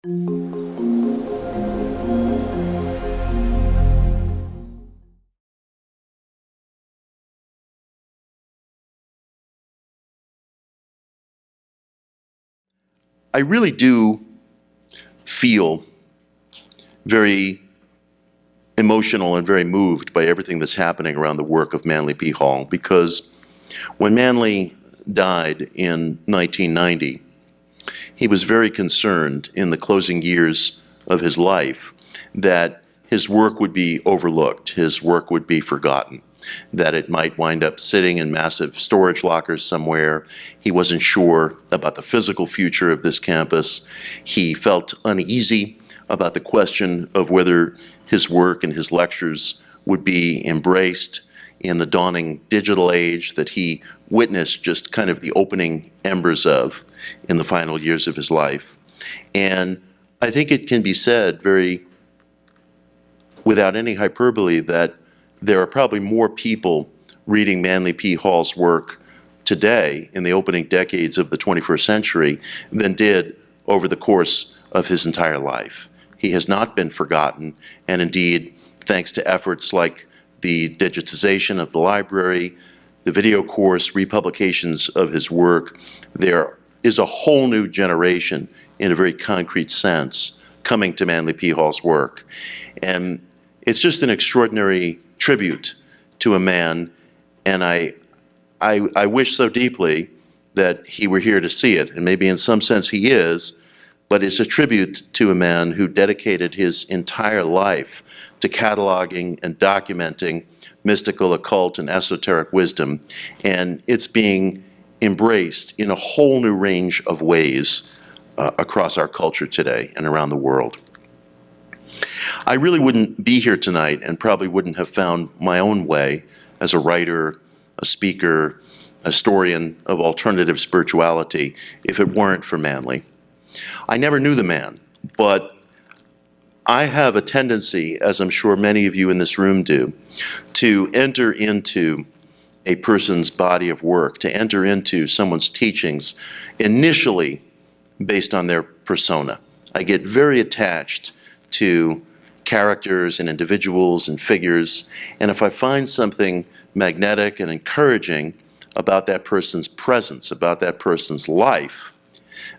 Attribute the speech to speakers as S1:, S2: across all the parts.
S1: I really do feel very emotional and very moved by everything that's happening around the work of Manley P. Hall, because when Manley died in 1990, he was very concerned in the closing years of his life that his work would be overlooked, his work would be forgotten, that it might wind up sitting in massive storage lockers somewhere. He wasn't sure about the physical future of this campus. He felt uneasy about the question of whether his work and his lectures would be embraced in the dawning digital age that he witnessed just kind of the opening embers of in the final years of his life. And I think it can be said very, without any hyperbole, that there are probably more people reading Manley P. Hall's work today in the opening decades of the 21st century than did over the course of his entire life. He has not been forgotten, and indeed, thanks to efforts like the digitization of the library, the video course, republications of his work, there is a whole new generation, in a very concrete sense, coming to Manley P. Hall's work. And it's just an extraordinary tribute to a man, and I wish so deeply that he were here to see it, and maybe in some sense he is, but it's a tribute to a man who dedicated his entire life to cataloging and documenting mystical, occult, and esoteric wisdom, and it's being embraced in a whole new range of ways across our culture today and around the world. I really wouldn't be here tonight and probably wouldn't have found my own way as a writer, a speaker, a historian of alternative spirituality if it weren't for Manley. I never knew the man, but I have a tendency, as I'm sure many of you in this room do, to enter into a person's body of work, to enter into someone's teachings initially based on their persona. I get very attached to characters and individuals and figures, and if I find something magnetic and encouraging about that person's presence, about that person's life,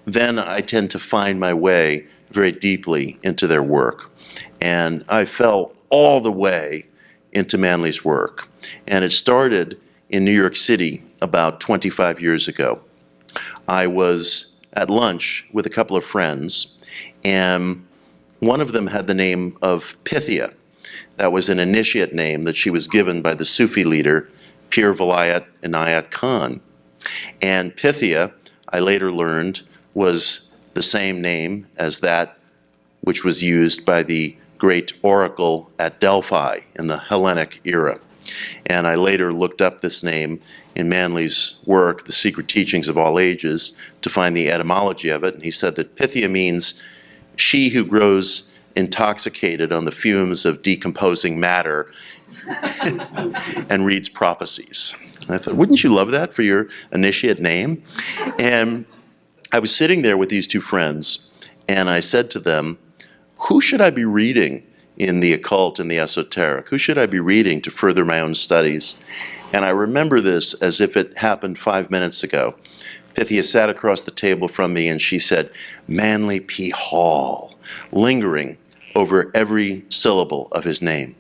S1: then I tend to find my way very deeply into their work. And I fell all the way into Manley's work. And it started in New York City about 25 years ago. I was at lunch with a couple of friends, and one of them had the name of Pythia. That was an initiate name that she was given by the Sufi leader, Pir Vilayat Inayat Khan. And Pythia, I later learned, was the same name as that which was used by the great oracle at Delphi in the Hellenic era. And I later looked up this name in Manley's work, The Secret Teachings of All Ages, to find the etymology of it. And he said that Pythia means she who grows intoxicated on the fumes of decomposing matter and reads prophecies. And I thought, wouldn't you love that for your initiate name? And I was sitting there with these two friends, and I said to them, who should I be reading in the occult and the esoteric? Who should I be reading to further my own studies? And I remember this as if it happened 5 minutes ago. Pythia sat across the table from me and she said, Manley P. Hall, lingering over every syllable of his name.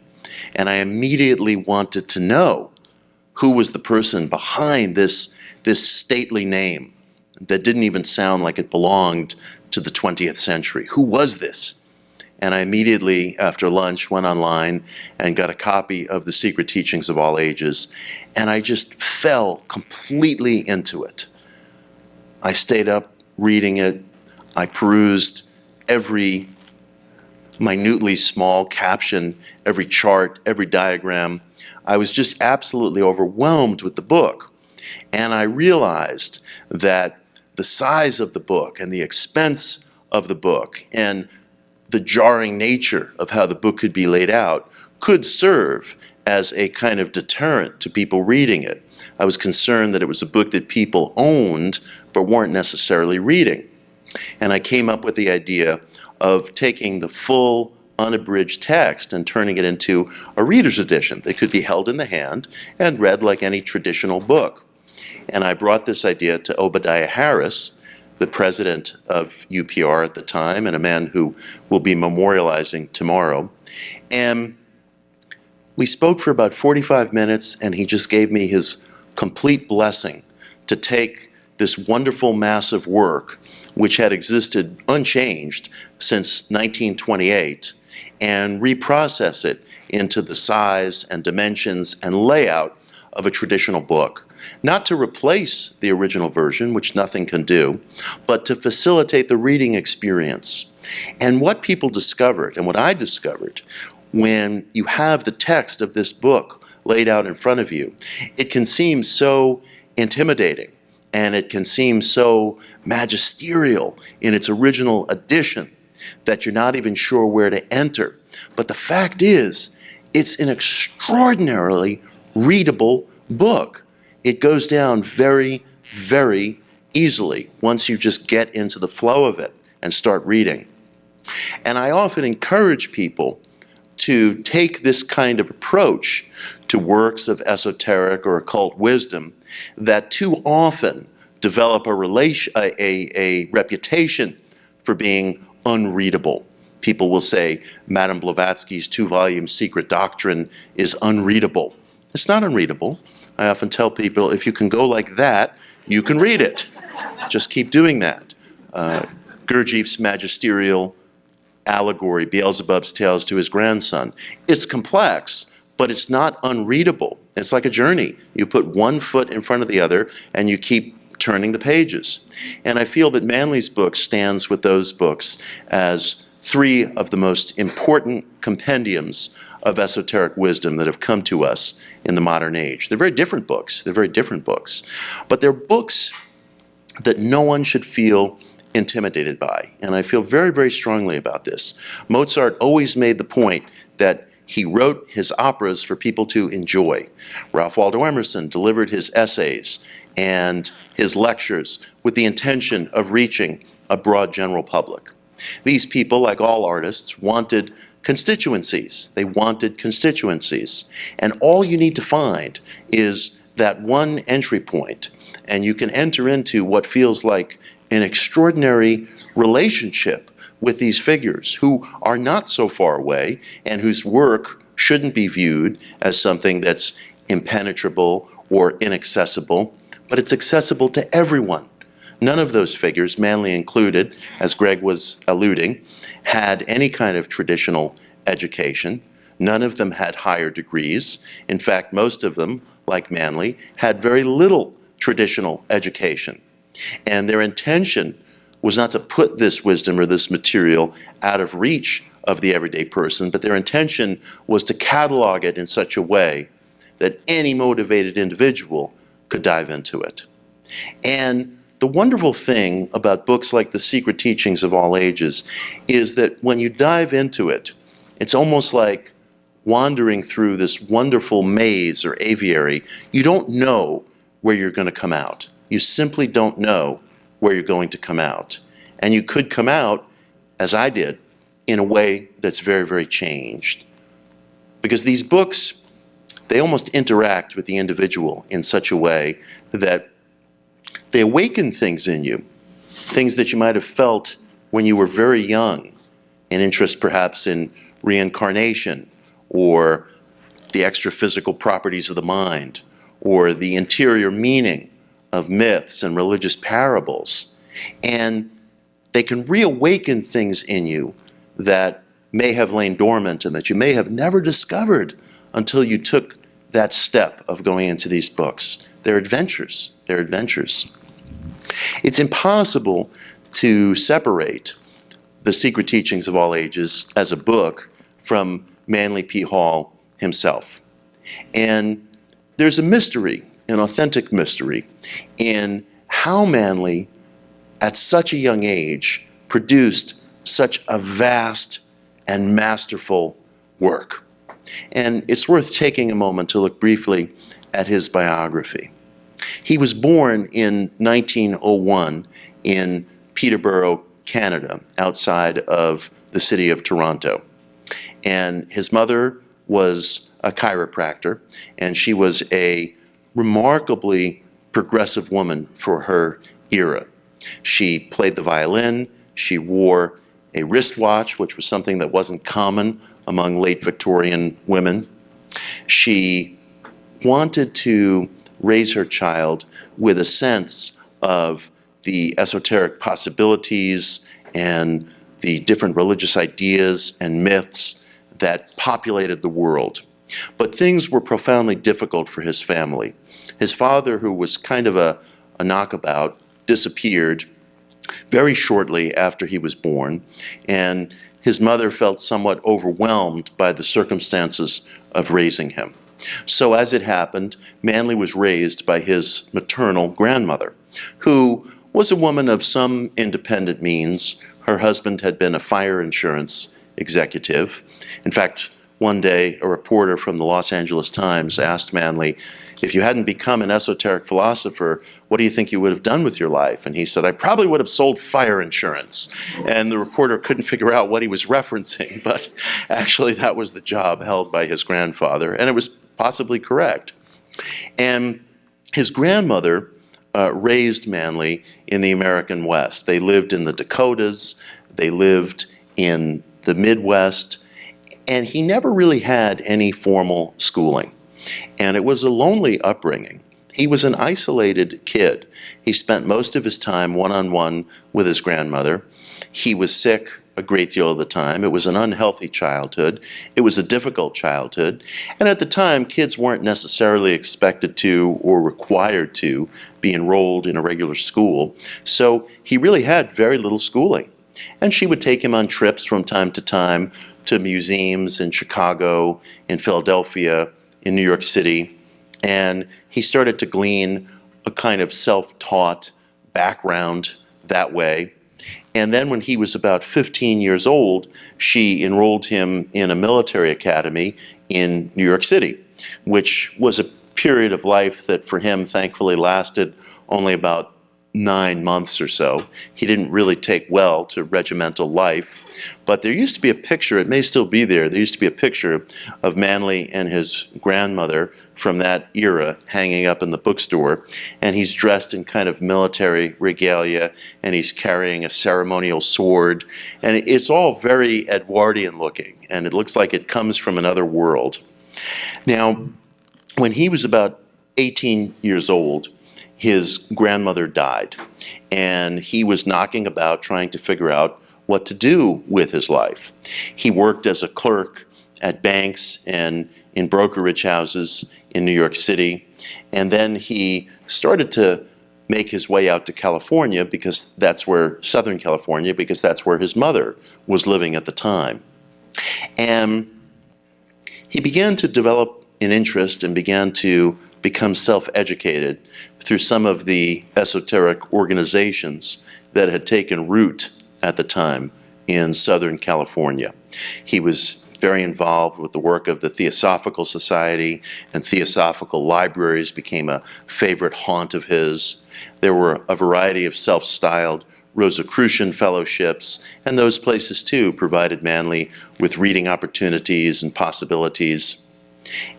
S1: And I immediately wanted to know who was the person behind this stately name that didn't even sound like it belonged to the 20th century. Who was this? And I immediately, after lunch, went online and got a copy of The Secret Teachings of All Ages, and I just fell completely into it. I stayed up reading it. I perused every minutely small caption, every chart, every diagram. I was just absolutely overwhelmed with the book. And I realized that the size of the book and the expense of the book and the jarring nature of how the book could be laid out could serve as a kind of deterrent to people reading it. I was concerned that it was a book that people owned but weren't necessarily reading. And I came up with the idea of taking the full unabridged text and turning it into a reader's edition that could be held in the hand and read like any traditional book. And I brought this idea to Obadiah Harris, the president of UPR at the time, and a man who will be memorializing tomorrow. And we spoke for about 45 minutes, and he just gave me his complete blessing to take this wonderful, massive work, which had existed unchanged since 1928, and reprocess it into the size and dimensions and layout of a traditional book. Not to replace the original version, which nothing can do, but to facilitate the reading experience. And what people discovered, and what I discovered, when you have the text of this book laid out in front of you, it can seem so intimidating, and it can seem so magisterial in its original edition that you're not even sure where to enter. But the fact is, it's an extraordinarily readable book. It goes down very, very easily once you just get into the flow of it and start reading. And I often encourage people to take this kind of approach to works of esoteric or occult wisdom that too often develop a reputation for being unreadable. People will say Madame Blavatsky's 2-volume Secret Doctrine is unreadable. It's not unreadable. I often tell people, if you can go like that, you can read it. Just keep doing that. Gurdjieff's magisterial allegory, Beelzebub's Tales to His Grandson. It's complex, but it's not unreadable. It's like a journey. You put one foot in front of the other, and you keep turning the pages. And I feel that Manley's book stands with those books as 3 of the most important compendiums of esoteric wisdom that have come to us in the modern age. They're very different books. They're very different books. But they're books that no one should feel intimidated by. And I feel very, very strongly about this. Mozart always made the point that he wrote his operas for people to enjoy. Ralph Waldo Emerson delivered his essays and his lectures with the intention of reaching a broad general public. These people, like all artists, wanted constituencies. They wanted constituencies. And all you need to find is that one entry point, and you can enter into what feels like an extraordinary relationship with these figures who are not so far away and whose work shouldn't be viewed as something that's impenetrable or inaccessible, but it's accessible to everyone. None of those figures, Manley included, as Greg was alluding, had any kind of traditional education. None of them had higher degrees. In fact, most of them, like Manley, had very little traditional education. And their intention was not to put this wisdom or this material out of reach of the everyday person, but their intention was to catalog it in such a way that any motivated individual could dive into it. And the wonderful thing about books like The Secret Teachings of All Ages is that when you dive into it, it's almost like wandering through this wonderful maze or aviary. You don't know where you're going to come out. You simply don't know where you're going to come out. And you could come out, as I did, in a way that's very, very changed. Because these books, they almost interact with the individual in such a way that they awaken things in you, things that you might have felt when you were very young, an interest perhaps in reincarnation, or the extra-physical properties of the mind, or the interior meaning of myths and religious parables. And they can reawaken things in you that may have lain dormant and that you may have never discovered until you took that step of going into these books. They're adventures. They're adventures. It's impossible to separate The Secret Teachings of All Ages as a book from Manley P. Hall himself. And there's a mystery, an authentic mystery, in how Manley, at such a young age, produced such a vast and masterful work. And it's worth taking a moment to look briefly at his biography. He was born in 1901 in Peterborough, Canada, outside of the city of Toronto. And his mother was a chiropractor, and she was a remarkably progressive woman for her era. She played the violin, she wore a wristwatch, which was something that wasn't common among late Victorian women. She wanted to raise her child with a sense of the esoteric possibilities and the different religious ideas and myths that populated the world. But things were profoundly difficult for his family. His father, who was kind of a knockabout, disappeared very shortly after he was born, and his mother felt somewhat overwhelmed by the circumstances of raising him. So as it happened, Manley was raised by his maternal grandmother, who was a woman of some independent means. Her husband had been a fire insurance executive. In fact, one day, a reporter from the Los Angeles Times asked Manley, if you hadn't become an esoteric philosopher, what do you think you would have done with your life? And he said, I probably would have sold fire insurance. And the reporter couldn't figure out what he was referencing, but actually that was the job held by his grandfather, and it was possibly correct. And his grandmother raised Manley in the American West. They lived in the Dakotas, they lived in the Midwest, and he never really had any formal schooling. And it was a lonely upbringing. He was an isolated kid. He spent most of his time one-on-one with his grandmother. He was sick a great deal of the time. It was an unhealthy childhood. It was a difficult childhood. And at the time, kids weren't necessarily expected to or required to be enrolled in a regular school. So he really had very little schooling. And she would take him on trips from time to museums in Chicago, in Philadelphia, in New York City. And he started to glean a kind of self-taught background that way. And then when he was about 15 years old, she enrolled him in a military academy in New York City, which was a period of life that for him thankfully lasted only about 9 months or so. He didn't really take well to regimental life. But there used to be a picture, it may still be there, there used to be a picture of Manley and his grandmother from that era hanging up in the bookstore, and he's dressed in kind of military regalia, and he's carrying a ceremonial sword, and it's all very Edwardian looking, and it looks like it comes from another world. Now, when he was about 18 years old, his grandmother died, and he was knocking about trying to figure out what to do with his life. He worked as a clerk at banks and in brokerage houses in New York City, and then he started to make his way out to California, because that's where, Southern California, because that's where his mother was living at the time. And he began to develop an interest and began to become self-educated through some of the esoteric organizations that had taken root at the time in Southern California. He was very involved with the work of the Theosophical Society, and Theosophical libraries became a favorite haunt of his. There were a variety of self-styled Rosicrucian fellowships, and those places too provided Manley with reading opportunities and possibilities.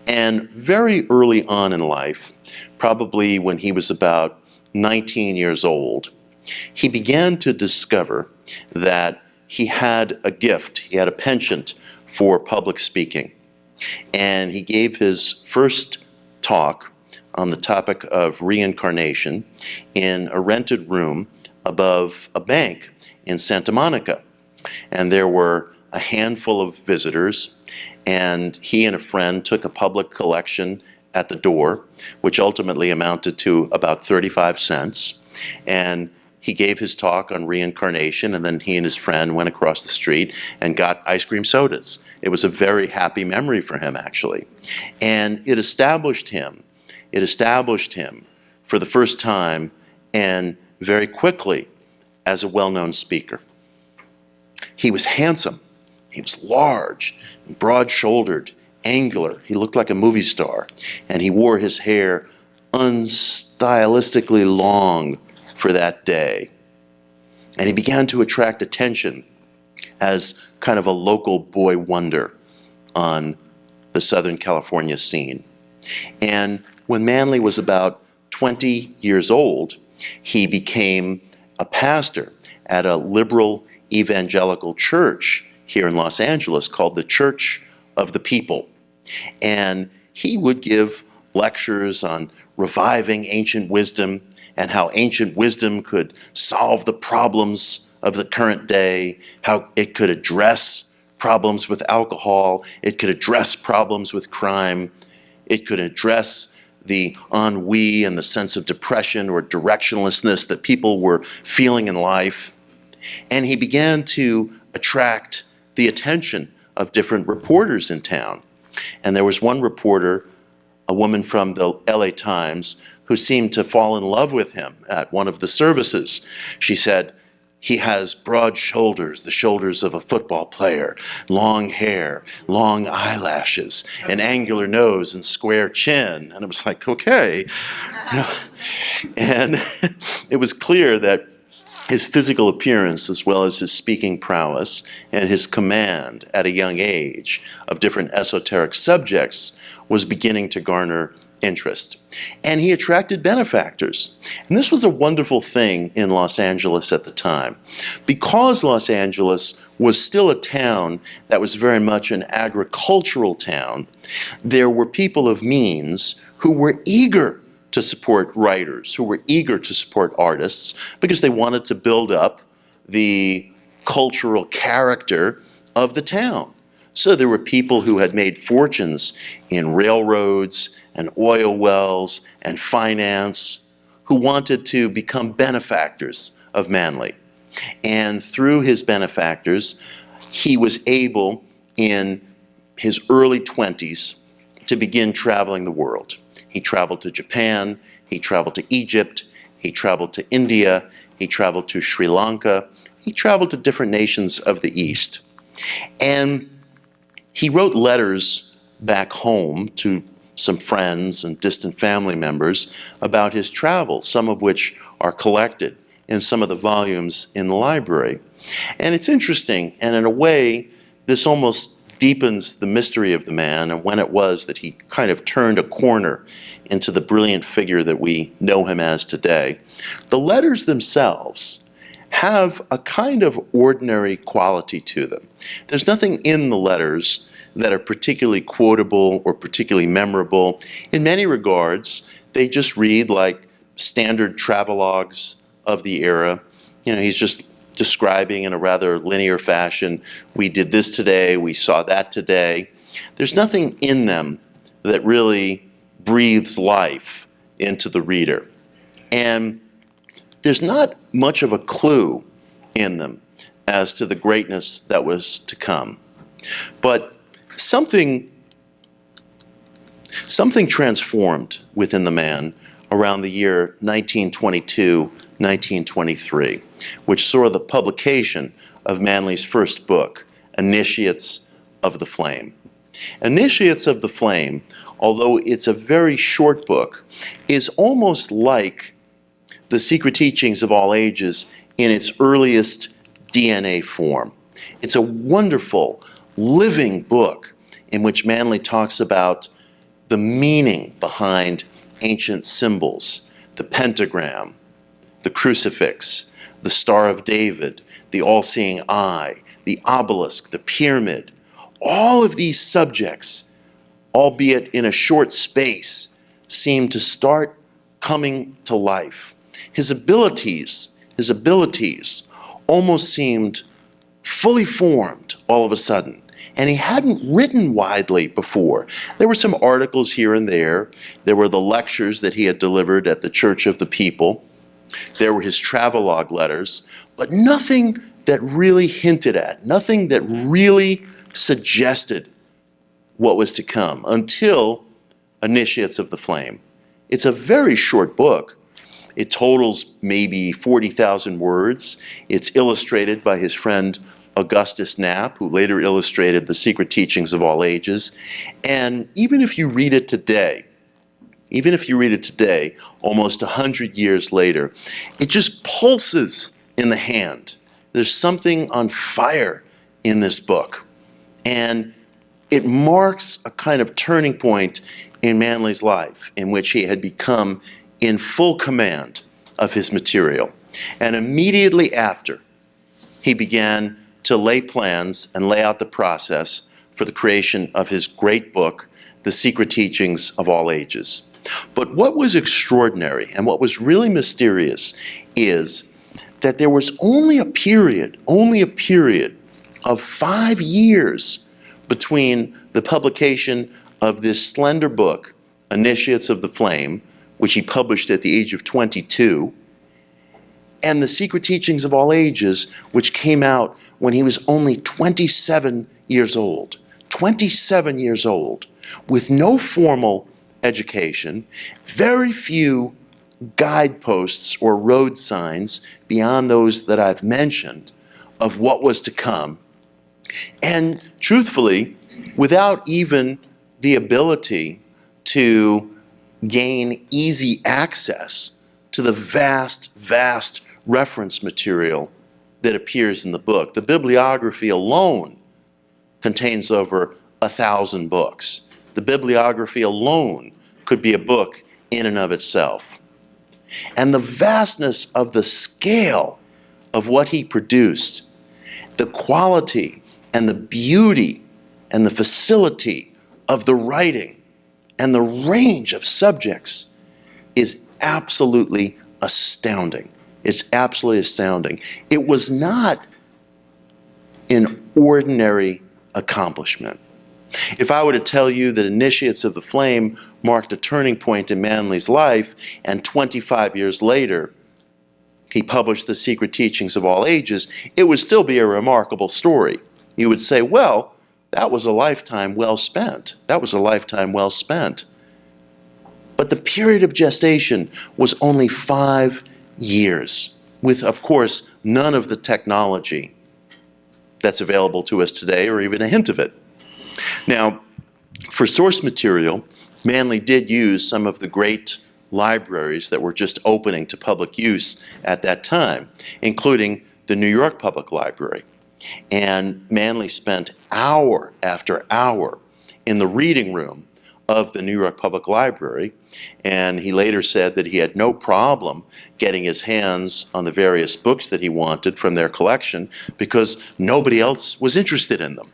S1: And very early on in life, probably when he was about 19 years old, he began to discover that he had a gift, he had a penchant for public speaking. And he gave his first talk on the topic of reincarnation in a rented room above a bank in Santa Monica. And there were a handful of visitors, and he and a friend took a public collection at the door, which ultimately amounted to about 35 cents. And he gave his talk on reincarnation, and then he and his friend went across the street and got ice cream sodas. It was a very happy memory for him, actually. And it established him for the first time, and very quickly, as a well-known speaker. He was handsome. He was large, broad-shouldered, angular. He looked like a movie star. And he wore his hair unstylistically long for that day. And he began to attract attention as kind of a local boy wonder on the Southern California scene. And when Manley was about 20 years old, he became a pastor at a liberal evangelical church here in Los Angeles called the Church of the People. And he would give lectures on reviving ancient wisdom and how ancient wisdom could solve the problems of the current day, how it could address problems with alcohol, it could address problems with crime, it could address the ennui and the sense of depression or directionlessness that people were feeling in life. And he began to attract the attention of different reporters in town. And there was one reporter, a woman from the LA Times, who seemed to fall in love with him at one of the services. She said, "He has broad shoulders, the shoulders of a football player, long hair, long eyelashes, an angular nose and square chin." And it was like, okay. And it was clear that his physical appearance, as well as his speaking prowess and his command at a young age of different esoteric subjects, was beginning to garner interest. And he attracted benefactors. And this was a wonderful thing in Los Angeles at the time. Because Los Angeles was still a town that was very much an agricultural town, there were people of means who were eager to support writers, who were eager to support artists, because they wanted to build up the cultural character of the town. So there were people who had made fortunes in railroads and oil wells and finance who wanted to become benefactors of Manley. And through his benefactors, he was able, in his early 20s, to begin traveling the world. He traveled to Japan, he traveled to Egypt, he traveled to India, he traveled to Sri Lanka, he traveled to different nations of the East. And he wrote letters back home to some friends and distant family members about his travels, some of which are collected in some of the volumes in the library. And it's interesting, and in a way, this almost deepens the mystery of the man and when it was that he kind of turned a corner into the brilliant figure that we know him as today. The letters themselves have a kind of ordinary quality to them. There's nothing in the letters that are particularly quotable or particularly memorable. In many regards, they just read like standard travelogues of the era. You know, he's just describing in a rather linear fashion, we did this today, we saw that today. There's nothing in them that really breathes life into the reader. And there's not much of a clue in them as to the greatness that was to come. But something transformed within the man around the year 1922, 1923, which saw the publication of Manley's first book, Initiates of the Flame. Initiates of the Flame, although it's a very short book, is almost like The Secret Teachings of All Ages in its earliest DNA form. It's a wonderful, living book in which Manley talks about the meaning behind ancient symbols, the pentagram, the crucifix, the Star of David, the all-seeing eye, the obelisk, the pyramid. All of these subjects, albeit in a short space, seem to start coming to life. His abilities almost seemed fully formed all of a sudden. And he hadn't written widely before. There were some articles here and there. There were the lectures that he had delivered at the Church of the People. There were his travelogue letters, but nothing that really hinted at, nothing that really suggested what was to come until Initiates of the Flame. It's a very short book. It totals maybe 40,000 words. It's illustrated by his friend Augustus Knapp, who later illustrated The Secret Teachings of All Ages. And even if you read it today, almost 100 years later, it just pulses in the hand. There's something on fire in this book. And it marks a kind of turning point in Manley's life in which he had become in full command of his material. And immediately after, he began to lay plans and lay out the process for the creation of his great book, The Secret Teachings of All Ages. But what was extraordinary and what was really mysterious is that there was only a period of 5 years between the publication of this slender book, Initiates of the Flame, which he published at the age of 22, and The Secret Teachings of All Ages, which came out when he was only 27 years old. 27 years old, with no formal education, very few guideposts or road signs beyond those that I've mentioned of what was to come. And truthfully, without even the ability to gain easy access to the vast, vast reference material that appears in the book. The bibliography alone contains over 1,000 books. The bibliography alone could be a book in and of itself. And the vastness of the scale of what he produced, the quality and the beauty and the facility of the writing and the range of subjects is absolutely astounding. It's absolutely astounding. It was not an ordinary accomplishment. If I were to tell you that Initiates of the Flame marked a turning point in Manley's life, and 25 years later he published The Secret Teachings of All Ages, it would still be a remarkable story. You would say, well, that was a lifetime well spent. That was a lifetime well spent. But the period of gestation was only 5 years, with, of course, none of the technology that's available to us today, or even a hint of it. Now, for source material, Manley did use some of the great libraries that were just opening to public use at that time, including the New York Public Library. And Manley spent hour after hour in the reading room of the New York Public Library, and he later said that he had no problem getting his hands on the various books that he wanted from their collection because nobody else was interested in them.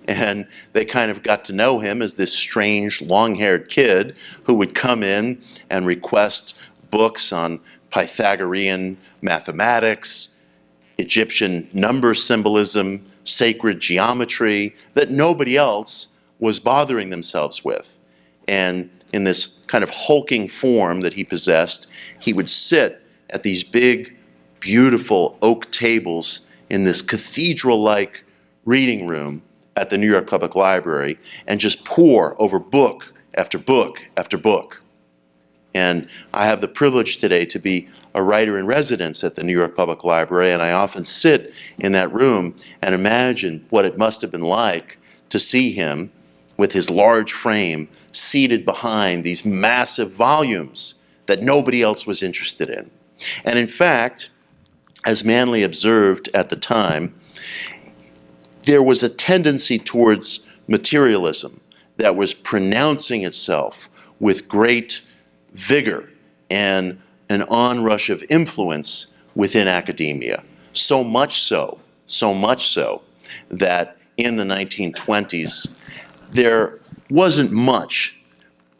S1: And they kind of got to know him as this strange, long-haired kid who would come in and request books on Pythagorean mathematics, Egyptian number symbolism, sacred geometry, that nobody else was bothering themselves with. And in this kind of hulking form that he possessed, he would sit at these big, beautiful oak tables in this cathedral-like reading room at the New York Public Library and just pore over book after book after book. And I have the privilege today to be a writer in residence at the New York Public Library, and I often sit in that room and imagine what it must have been like to see him with his large frame seated behind these massive volumes that nobody else was interested in. And in fact, as Manley observed at the time, there was a tendency towards materialism that was pronouncing itself with great vigor and an onrush of influence within academia. So much so that in the 1920s, there wasn't much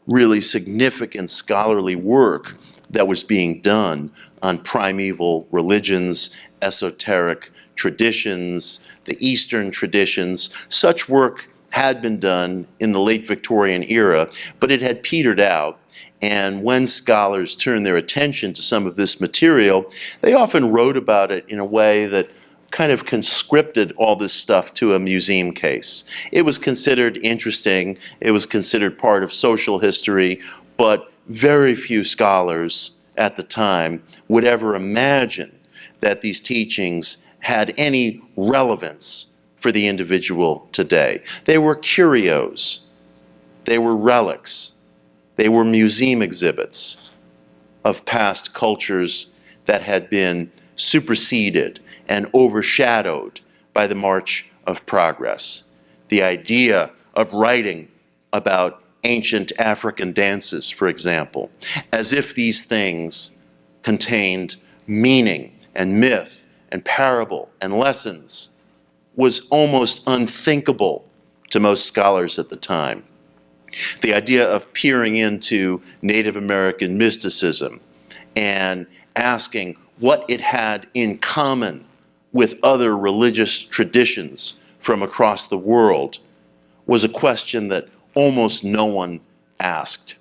S1: really significant scholarly work that was being done on primeval religions, esoteric traditions, the Eastern traditions. Such work had been done in the late Victorian era, but it had petered out. And when scholars turned their attention to some of this material, they often wrote about it in a way that kind of conscripted all this stuff to a museum case. It was considered interesting, it was considered part of social history, but very few scholars at the time would ever imagine that these teachings had any relevance for the individual today. They were curios, they were relics, they were museum exhibits of past cultures that had been superseded and overshadowed by the march of progress. The idea of writing about ancient African dances, for example, as if these things contained meaning and myth and parable and lessons, was almost unthinkable to most scholars at the time. The idea of peering into Native American mysticism and asking what it had in common with other religious traditions from across the world was a question that almost no one asked.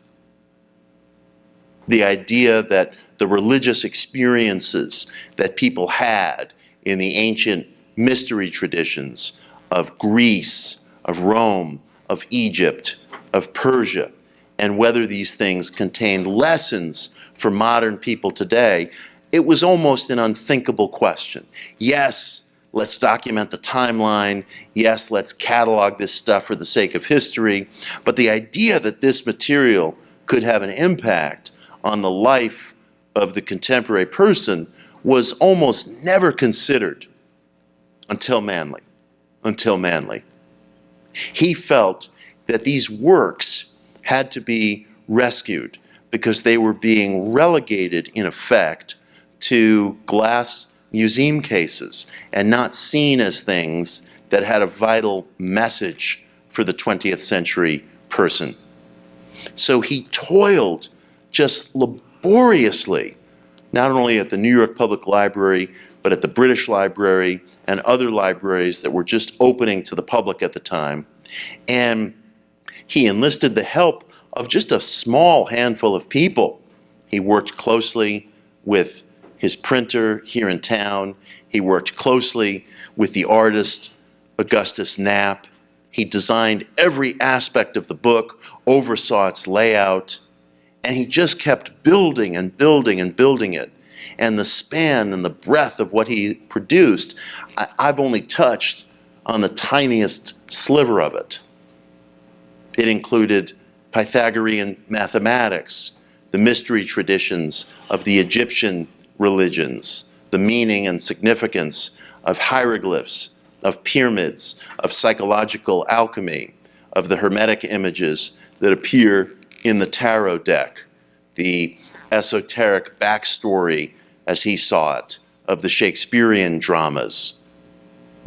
S1: The idea that the religious experiences that people had in the ancient mystery traditions of Greece, of Rome, of Egypt, of Persia, and whether these things contained lessons for modern people today, it was almost an unthinkable question. Yes, let's document the timeline. Yes, let's catalog this stuff for the sake of history. But the idea that this material could have an impact on the life of the contemporary person was almost never considered until Manley. He felt that these works had to be rescued because they were being relegated, in effect, to glass museum cases and not seen as things that had a vital message for the 20th century person. So he toiled just laboriously, not only at the New York Public Library, but at the British Library and other libraries that were just opening to the public at the time. And he enlisted the help of just a small handful of people. He worked closely with his printer here in town. He worked closely with the artist Augustus Knapp. He designed every aspect of the book, oversaw its layout, and he just kept building and building and building it. And the span and the breadth of what he produced, I've only touched on the tiniest sliver of it. It included Pythagorean mathematics, the mystery traditions of the Egyptian religions, the meaning and significance of hieroglyphs, of pyramids, of psychological alchemy, of the hermetic images that appear in the tarot deck, the esoteric backstory, as he saw it, of the Shakespearean dramas,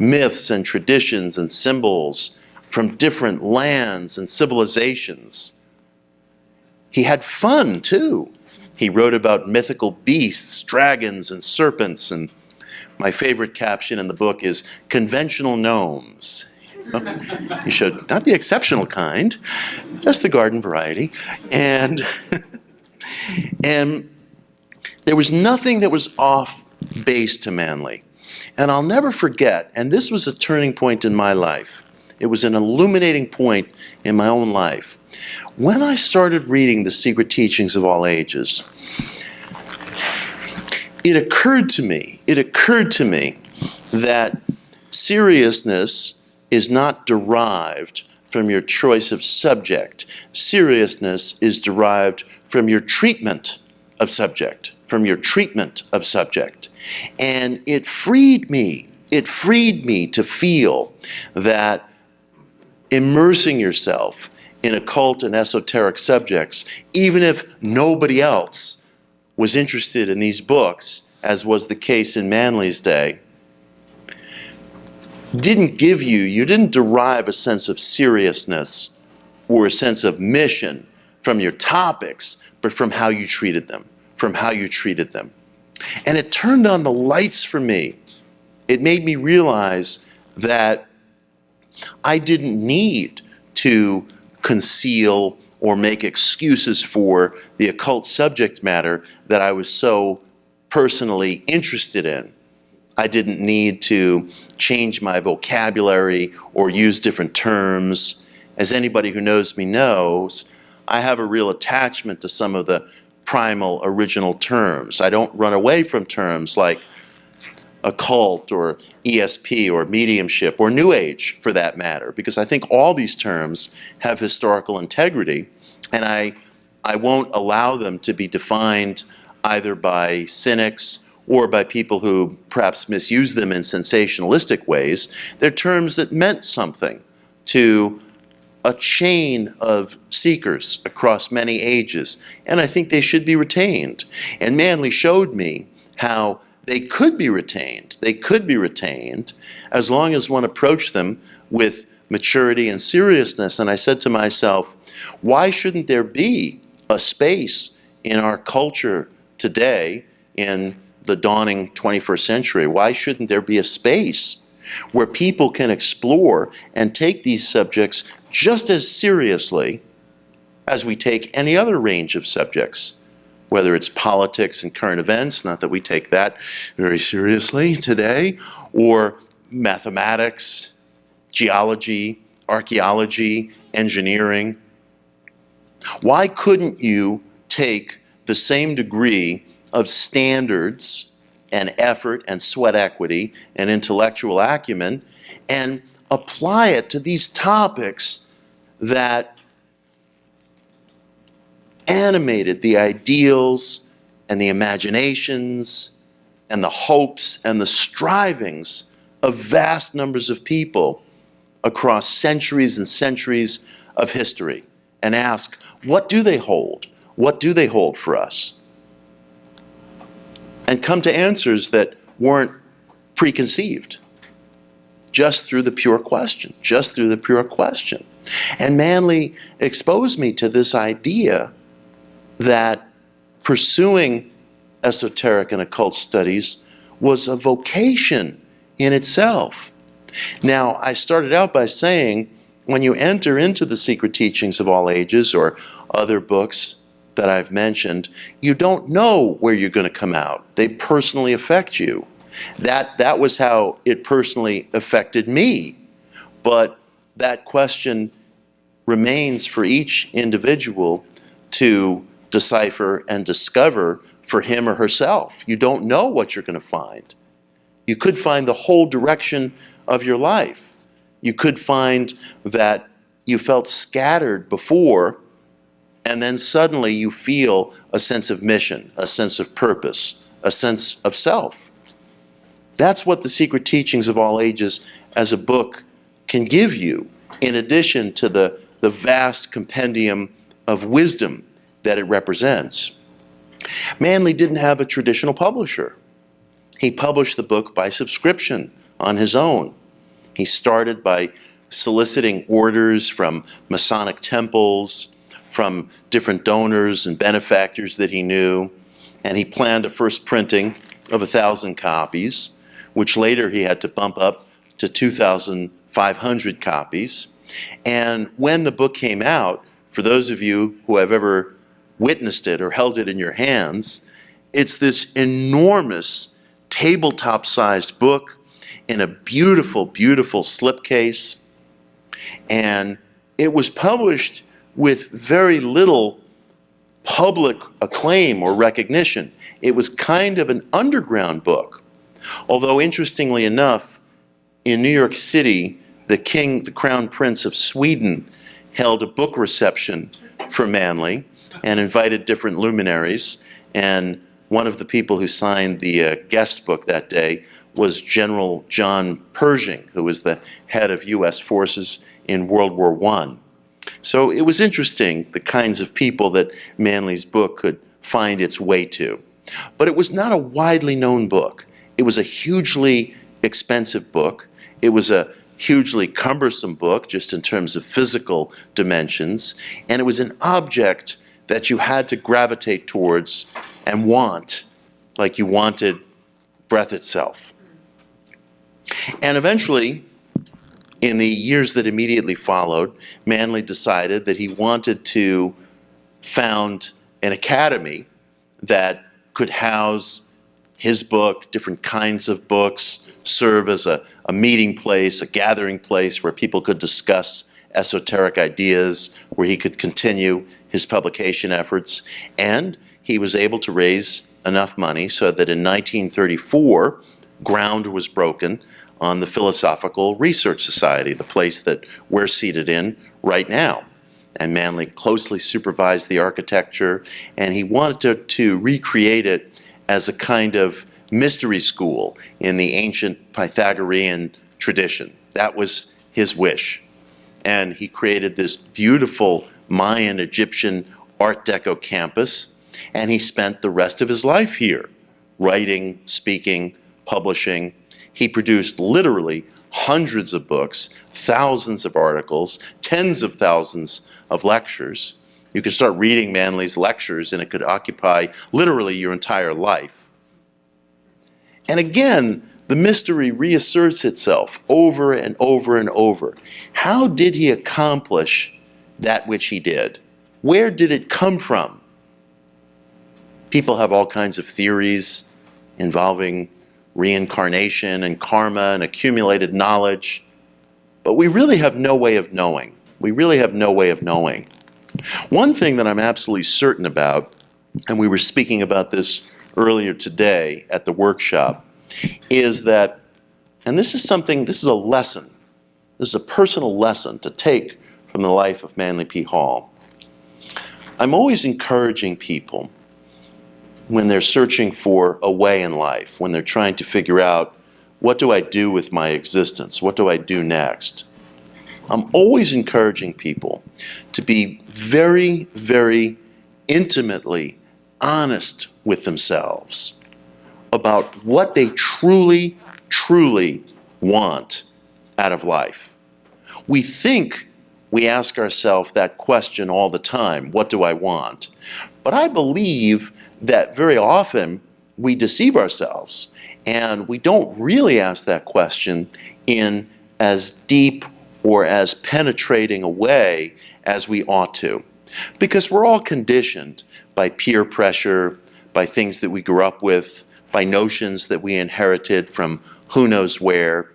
S1: myths and traditions and symbols from different lands and civilizations. He had fun, too. He wrote about mythical beasts, dragons, and serpents, and my favorite caption in the book is conventional gnomes. He showed not the exceptional kind, just the garden variety. And there was nothing that was off base to Manley. And I'll never forget, and this was a turning point in my life. It was an illuminating point in my own life. When I started reading The Secret Teachings of All Ages, it occurred to me that seriousness is not derived from your choice of subject. Seriousness is derived from your treatment of subject, And it freed me to feel that immersing yourself in occult and esoteric subjects, even if nobody else was interested in these books, as was the case in Manley's day, you didn't derive a sense of seriousness or a sense of mission from your topics, but from how you treated them, And it turned on the lights for me. It made me realize that I didn't need to conceal or make excuses for the occult subject matter that I was so personally interested in. I didn't need to change my vocabulary or use different terms. As anybody who knows me knows, I have a real attachment to some of the primal original terms. I don't run away from terms like occult or ESP or mediumship or New Age, for that matter, because I think all these terms have historical integrity, and I won't allow them to be defined either by cynics or by people who perhaps misuse them in sensationalistic ways, they're terms that meant something to a chain of seekers across many ages, and I think they should be retained. And Manley showed me how they could be retained. They could be retained as long as one approached them with maturity and seriousness. And I said to myself, why shouldn't there be a space in our culture today, in the dawning 21st century, why shouldn't there be a space where people can explore and take these subjects just as seriously as we take any other range of subjects, whether it's politics and current events, not that we take that very seriously today, or mathematics, geology, archaeology, engineering. Why couldn't you take the same degree of standards and effort and sweat equity and intellectual acumen and apply it to these topics that animated the ideals and the imaginations and the hopes and the strivings of vast numbers of people across centuries and centuries of history, and ask, what do they hold? What do they hold for us? And come to answers that weren't preconceived, just through the pure question, just through the pure question. And Manley exposed me to this idea that pursuing esoteric and occult studies was a vocation in itself. Now, I started out by saying, when you enter into the Secret Teachings of All Ages or other books that I've mentioned, you don't know where you're going to come out. They personally affect you. That was how it personally affected me. But that question remains for each individual to decipher and discover for him or herself. You don't know what you're going to find. You could find the whole direction of your life. You could find that you felt scattered before, and then suddenly you feel a sense of mission, a sense of purpose, a sense of self. That's what the Secret Teachings of All Ages as a book can give you, in addition to the vast compendium of wisdom that it represents. Manley didn't have a traditional publisher. He published the book by subscription on his own. He started by soliciting orders from Masonic temples, from different donors and benefactors that he knew, and he planned a first printing of 1,000 copies, which later he had to bump up to 2,500 copies. And when the book came out, for those of you who have ever witnessed it or held it in your hands, it's this enormous tabletop-sized book in a beautiful, beautiful slipcase. And it was published with very little public acclaim or recognition. It was kind of an underground book. Although, interestingly enough, in New York City, the Crown Prince of Sweden held a book reception for Manley and invited different luminaries. And one of the people who signed the guest book that day was General John Pershing, who was the head of U.S. forces in World War I. So it was interesting, the kinds of people that Manley's book could find its way to. But it was not a widely known book. It was a hugely expensive book. It was a hugely cumbersome book, just in terms of physical dimensions. And it was an object that you had to gravitate towards and want, like you wanted breath itself. And eventually, in the years that immediately followed, Manley decided that he wanted to found an academy that could house his book, different kinds of books, serve as a meeting place, a gathering place where people could discuss esoteric ideas, where he could continue his publication efforts. And he was able to raise enough money so that in 1934, ground was broken on the Philosophical Research Society, the place that we're seated in right now. And Manley closely supervised the architecture, and he wanted to recreate it as a kind of mystery school in the ancient Pythagorean tradition. That was his wish. And he created this beautiful Mayan Egyptian Art Deco campus, and he spent the rest of his life here, writing, speaking, publishing. He produced literally hundreds of books, thousands of articles, tens of thousands of lectures. You could start reading Manley's lectures and it could occupy literally your entire life. And again, the mystery reasserts itself over and over and over. How did he accomplish that which he did? Where did it come from? People have all kinds of theories involving reincarnation and karma and accumulated knowledge, but we really have no way of knowing. We really have no way of knowing. One thing that I'm absolutely certain about, and we were speaking about this earlier today at the workshop, is that, and this is a lesson, this is a personal lesson to take from the life of Manley P. Hall. I'm always encouraging people when they're searching for a way in life, when they're trying to figure out, what do I do with my existence? What do I do next? I'm always encouraging people to be very, very intimately honest with themselves about what they truly, truly want out of life. We think we ask ourselves that question all the time, what do I want? But I believe that very often we deceive ourselves and we don't really ask that question in as deep or as penetrating a way as we ought to. Because we're all conditioned by peer pressure, by things that we grew up with, by notions that we inherited from who knows where.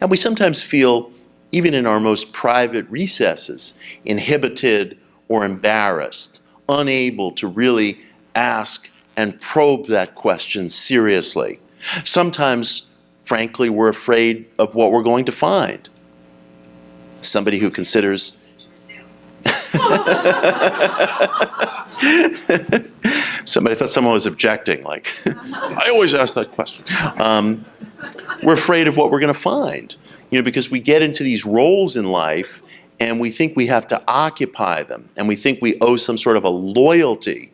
S1: And we sometimes feel, even in our most private recesses, inhibited or embarrassed, unable to really ask and probe that question seriously. Sometimes, frankly, we're afraid of what we're going to find. Somebody who considers somebody thought someone was objecting, like, I always ask that question. We're afraid of what we're going to find, because we get into these roles in life and we think we have to occupy them, and we think we owe some sort of a loyalty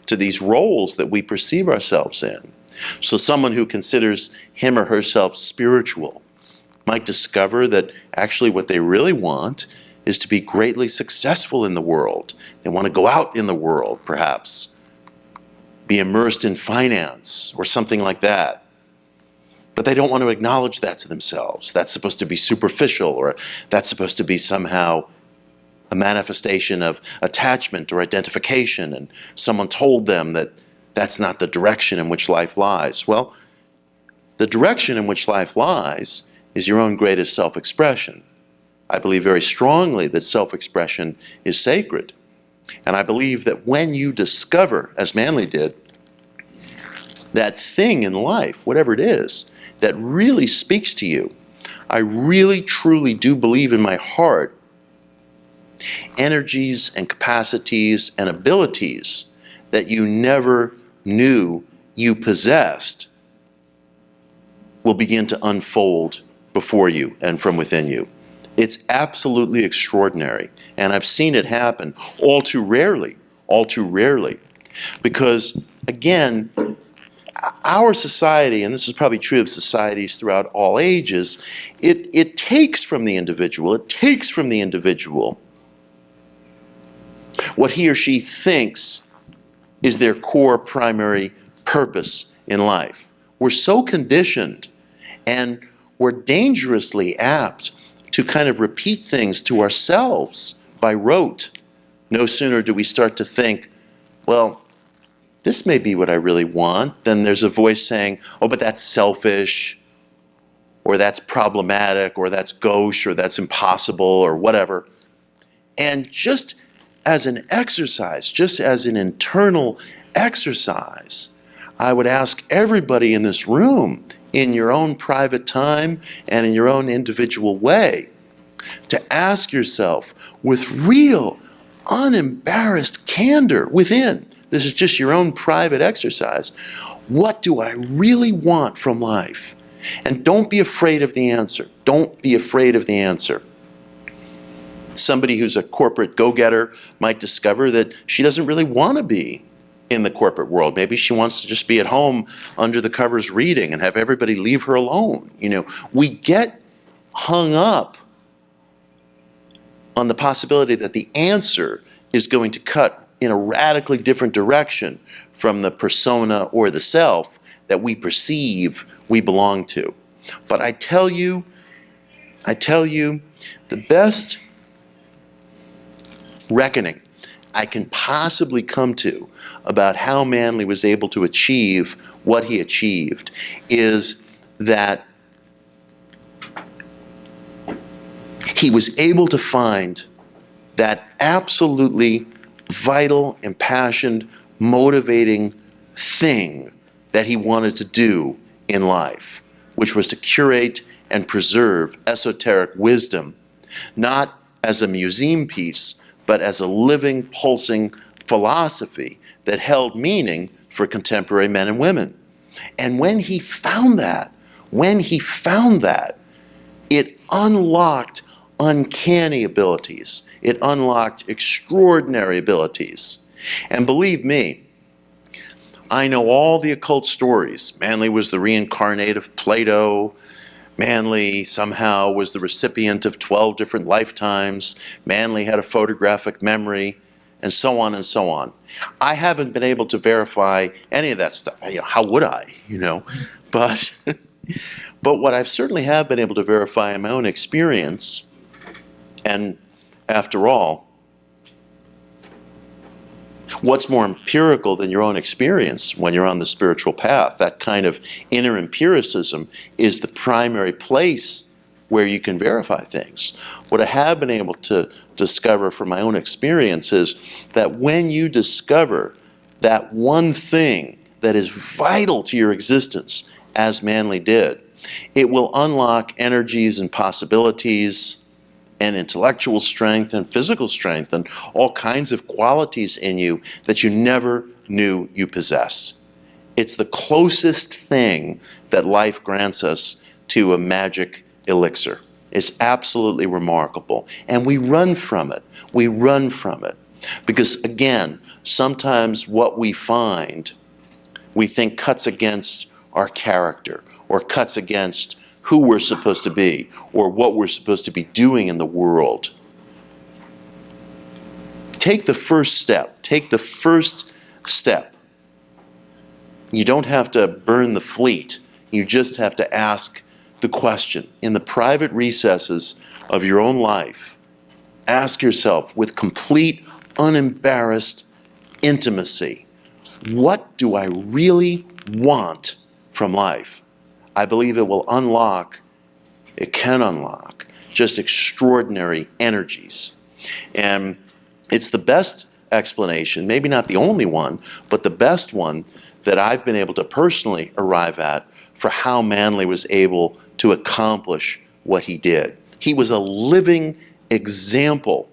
S1: to these roles that we perceive ourselves in. So someone who considers him or herself spiritual might discover that actually what they really want is to be greatly successful in the world. They want to go out in the world, perhaps, be immersed in finance or something like that. But they don't want to acknowledge that to themselves. That's supposed to be superficial, or that's supposed to be somehow a manifestation of attachment or identification, and someone told them that that's not the direction in which life lies. Well, the direction in which life lies is your own greatest self-expression. I believe very strongly that self-expression is sacred. And I believe that when you discover, as Manley did, that thing in life, whatever it is, that really speaks to you, I really, truly do believe in my heart energies and capacities and abilities that you never knew you possessed will begin to unfold before you and from within you. It's absolutely extraordinary, and I've seen it happen all too rarely, because, again, our society, and this is probably true of societies throughout all ages, it takes from the individual, what he or she thinks is their core primary purpose in life. We're so conditioned, and we're dangerously apt to kind of repeat things to ourselves by rote. No sooner do we start to think, well, this may be what I really want, then there's a voice saying, oh, but that's selfish, or that's problematic, or that's gauche, or that's impossible, or whatever. And just as an exercise, just as an internal exercise, I would ask everybody in this room, in your own private time and in your own individual way, to ask yourself with real, unembarrassed candor within, this is just your own private exercise, What do I really want from life? And don't be afraid of the answer. Don't be afraid of the answer. Somebody who's a corporate go-getter might discover that she doesn't really want to be in the corporate world. Maybe she wants to just be at home under the covers reading and have everybody leave her alone. You know, we get hung up on the possibility that the answer is going to cut in a radically different direction from the persona or the self that we perceive we belong to. But I tell you, the best reckoning I can possibly come to about how Manley was able to achieve what he achieved is that he was able to find that absolutely vital, impassioned, motivating thing that he wanted to do in life, which was to curate and preserve esoteric wisdom, not as a museum piece, but as a living, pulsing philosophy that held meaning for contemporary men and women. And when he found that, it unlocked uncanny abilities. It unlocked extraordinary abilities. And believe me, I know all the occult stories. Manley was the reincarnate of Plato. Manley somehow was the recipient of 12 different lifetimes. Manley had a photographic memory, and so on and so on. I haven't been able to verify any of that stuff. You know, how would I, you know? But, but what I certainly have been able to verify in my own experience, and after all, what's more empirical than your own experience when you're on the spiritual path? That kind of inner empiricism is the primary place where you can verify things. What I have been able to discover from my own experience is that when you discover that one thing that is vital to your existence, as Manley did, it will unlock energies and possibilities and intellectual strength and physical strength and all kinds of qualities in you that you never knew you possessed. It's the closest thing that life grants us to a magic elixir. It's absolutely remarkable. And we run from it. We run from it. Because again, sometimes what we find, we think cuts against our character or cuts against who we're supposed to be or what we're supposed to be doing in the world. Take the first step. Take the first step. You don't have to burn the fleet. You just have to ask the question. In the private recesses of your own life, ask yourself with complete, unembarrassed intimacy, what do I really want from life? I believe it will unlock, it can unlock, just extraordinary energies. And it's the best explanation, maybe not the only one, but the best one that I've been able to personally arrive at for how Manley was able to accomplish what he did. He was a living example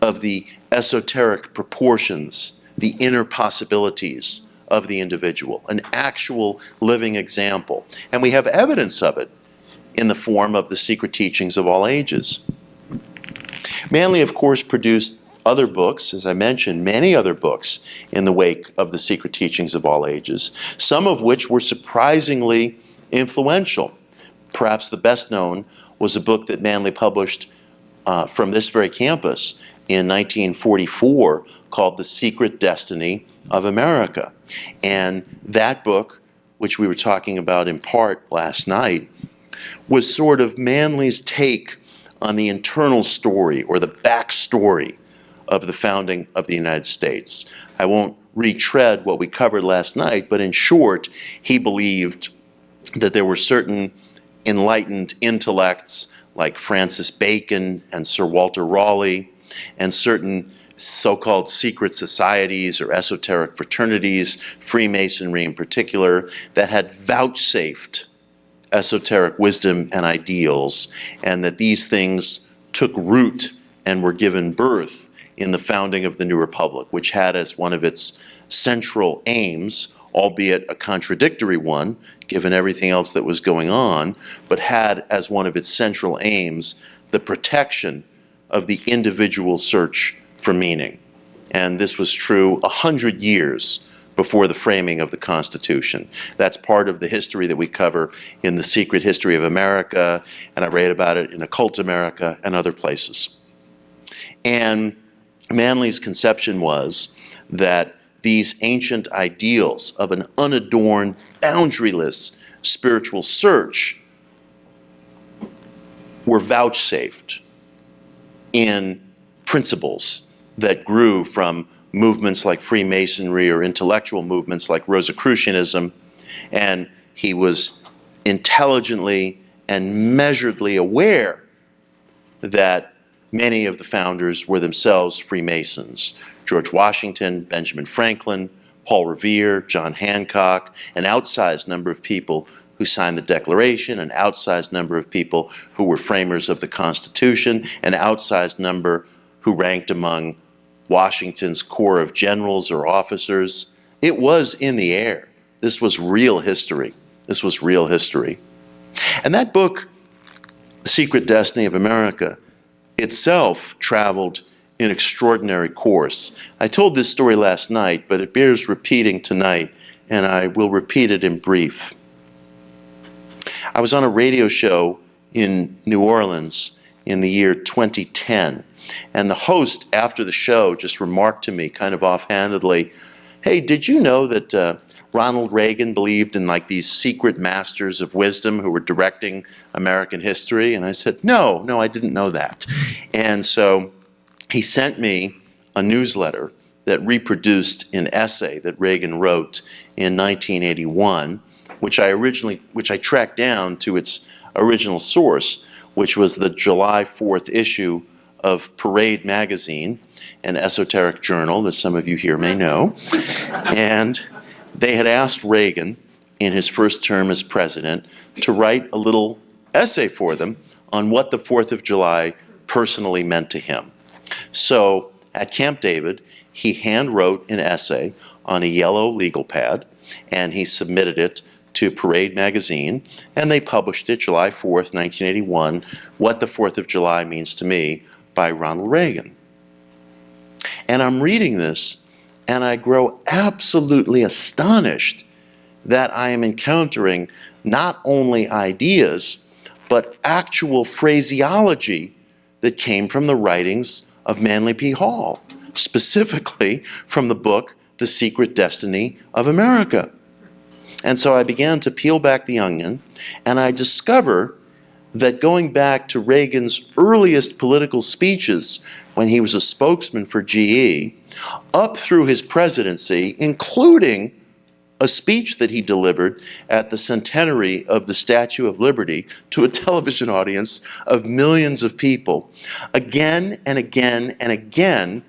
S1: of the esoteric proportions, the inner possibilities of the individual, an actual living example. And we have evidence of it in the form of the secret teachings of all ages. Manley, of course, produced other books, as I mentioned, many other books in the wake of the secret teachings of all ages, some of which were surprisingly influential. Perhaps the best known was a book that Manley published from this very campus in 1944 called The Secret Destiny of America. And that book, which we were talking about in part last night, was sort of Manley's take on the internal story or the backstory of the founding of the United States. I won't retread what we covered last night, but in short, he believed that there were certain enlightened intellects like Francis Bacon and Sir Walter Raleigh, and certain so-called secret societies or esoteric fraternities, Freemasonry in particular, that had vouchsafed esoteric wisdom and ideals, and that these things took root and were given birth in the founding of the New Republic, which had as one of its central aims albeit a contradictory one, given everything else that was going on, but had as one of its central aims the protection of the individual search for meaning. And this was true 100 years before the framing of the Constitution. That's part of the history that we cover in The Secret History of America, and I write about it in Occult America and other places. And Manley's conception was that these ancient ideals of an unadorned, boundaryless spiritual search were vouchsafed in principles that grew from movements like Freemasonry or intellectual movements like Rosicrucianism, and he was intelligently and measuredly aware that many of the founders were themselves Freemasons. George Washington, Benjamin Franklin, Paul Revere, John Hancock, an outsized number of people who signed the Declaration, an outsized number of people who were framers of the Constitution, an outsized number who ranked among Washington's corps of generals or officers. It was in the air. This was real history. This was real history. And that book, The Secret Destiny of America, itself traveled an extraordinary course. I told this story last night, but it bears repeating tonight, and I will repeat it in brief. I was on a radio show in New Orleans in the year 2010, and the host after the show just remarked to me kind of offhandedly, "Hey, did you know that Ronald Reagan believed in like these secret masters of wisdom who were directing American history?" And I said, no, I didn't know that. And so he sent me a newsletter that reproduced an essay that Reagan wrote in 1981, which I tracked down to its original source, which was the July 4th issue of Parade magazine, an esoteric journal that some of you here may know. And they had asked Reagan in his first term as president to write a little essay for them on what the 4th of July personally meant to him. So at Camp David, he hand wrote an essay on a yellow legal pad, and he submitted it to Parade magazine, and they published it July 4th, 1981, What the 4th of July Means to Me by Ronald Reagan. And I'm reading this, and I grow absolutely astonished that I am encountering not only ideas, but actual phraseology that came from the writings of Manley P. Hall, specifically from the book, The Secret Destiny of America. And so I began to peel back the onion, and I discover that going back to Reagan's earliest political speeches when he was a spokesman for GE, up through his presidency, including a speech that he delivered at the centenary of the Statue of Liberty to a television audience of millions of people, again and again and again,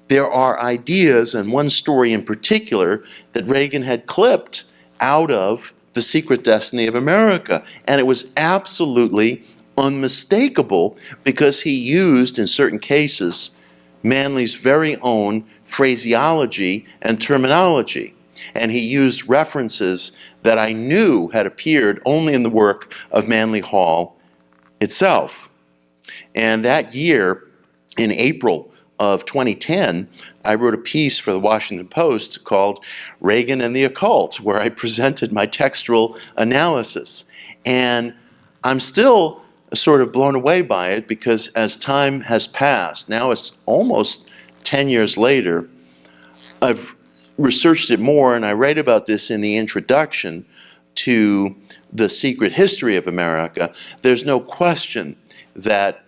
S1: there are ideas, and one story in particular, that Reagan had clipped out of The Secret Destiny of America. And it was absolutely unmistakable because he used, in certain cases, Manley's very own phraseology and terminology. And he used references that I knew had appeared only in the work of Manley Hall itself. And that year, in April of 2010, I wrote a piece for the Washington Post called Reagan and the Occult, where I presented my textual analysis. And I'm still sort of blown away by it because as time has passed, now it's almost 10 years later, I've researched it more, and I write about this in the introduction to The Secret History of America. There's no question that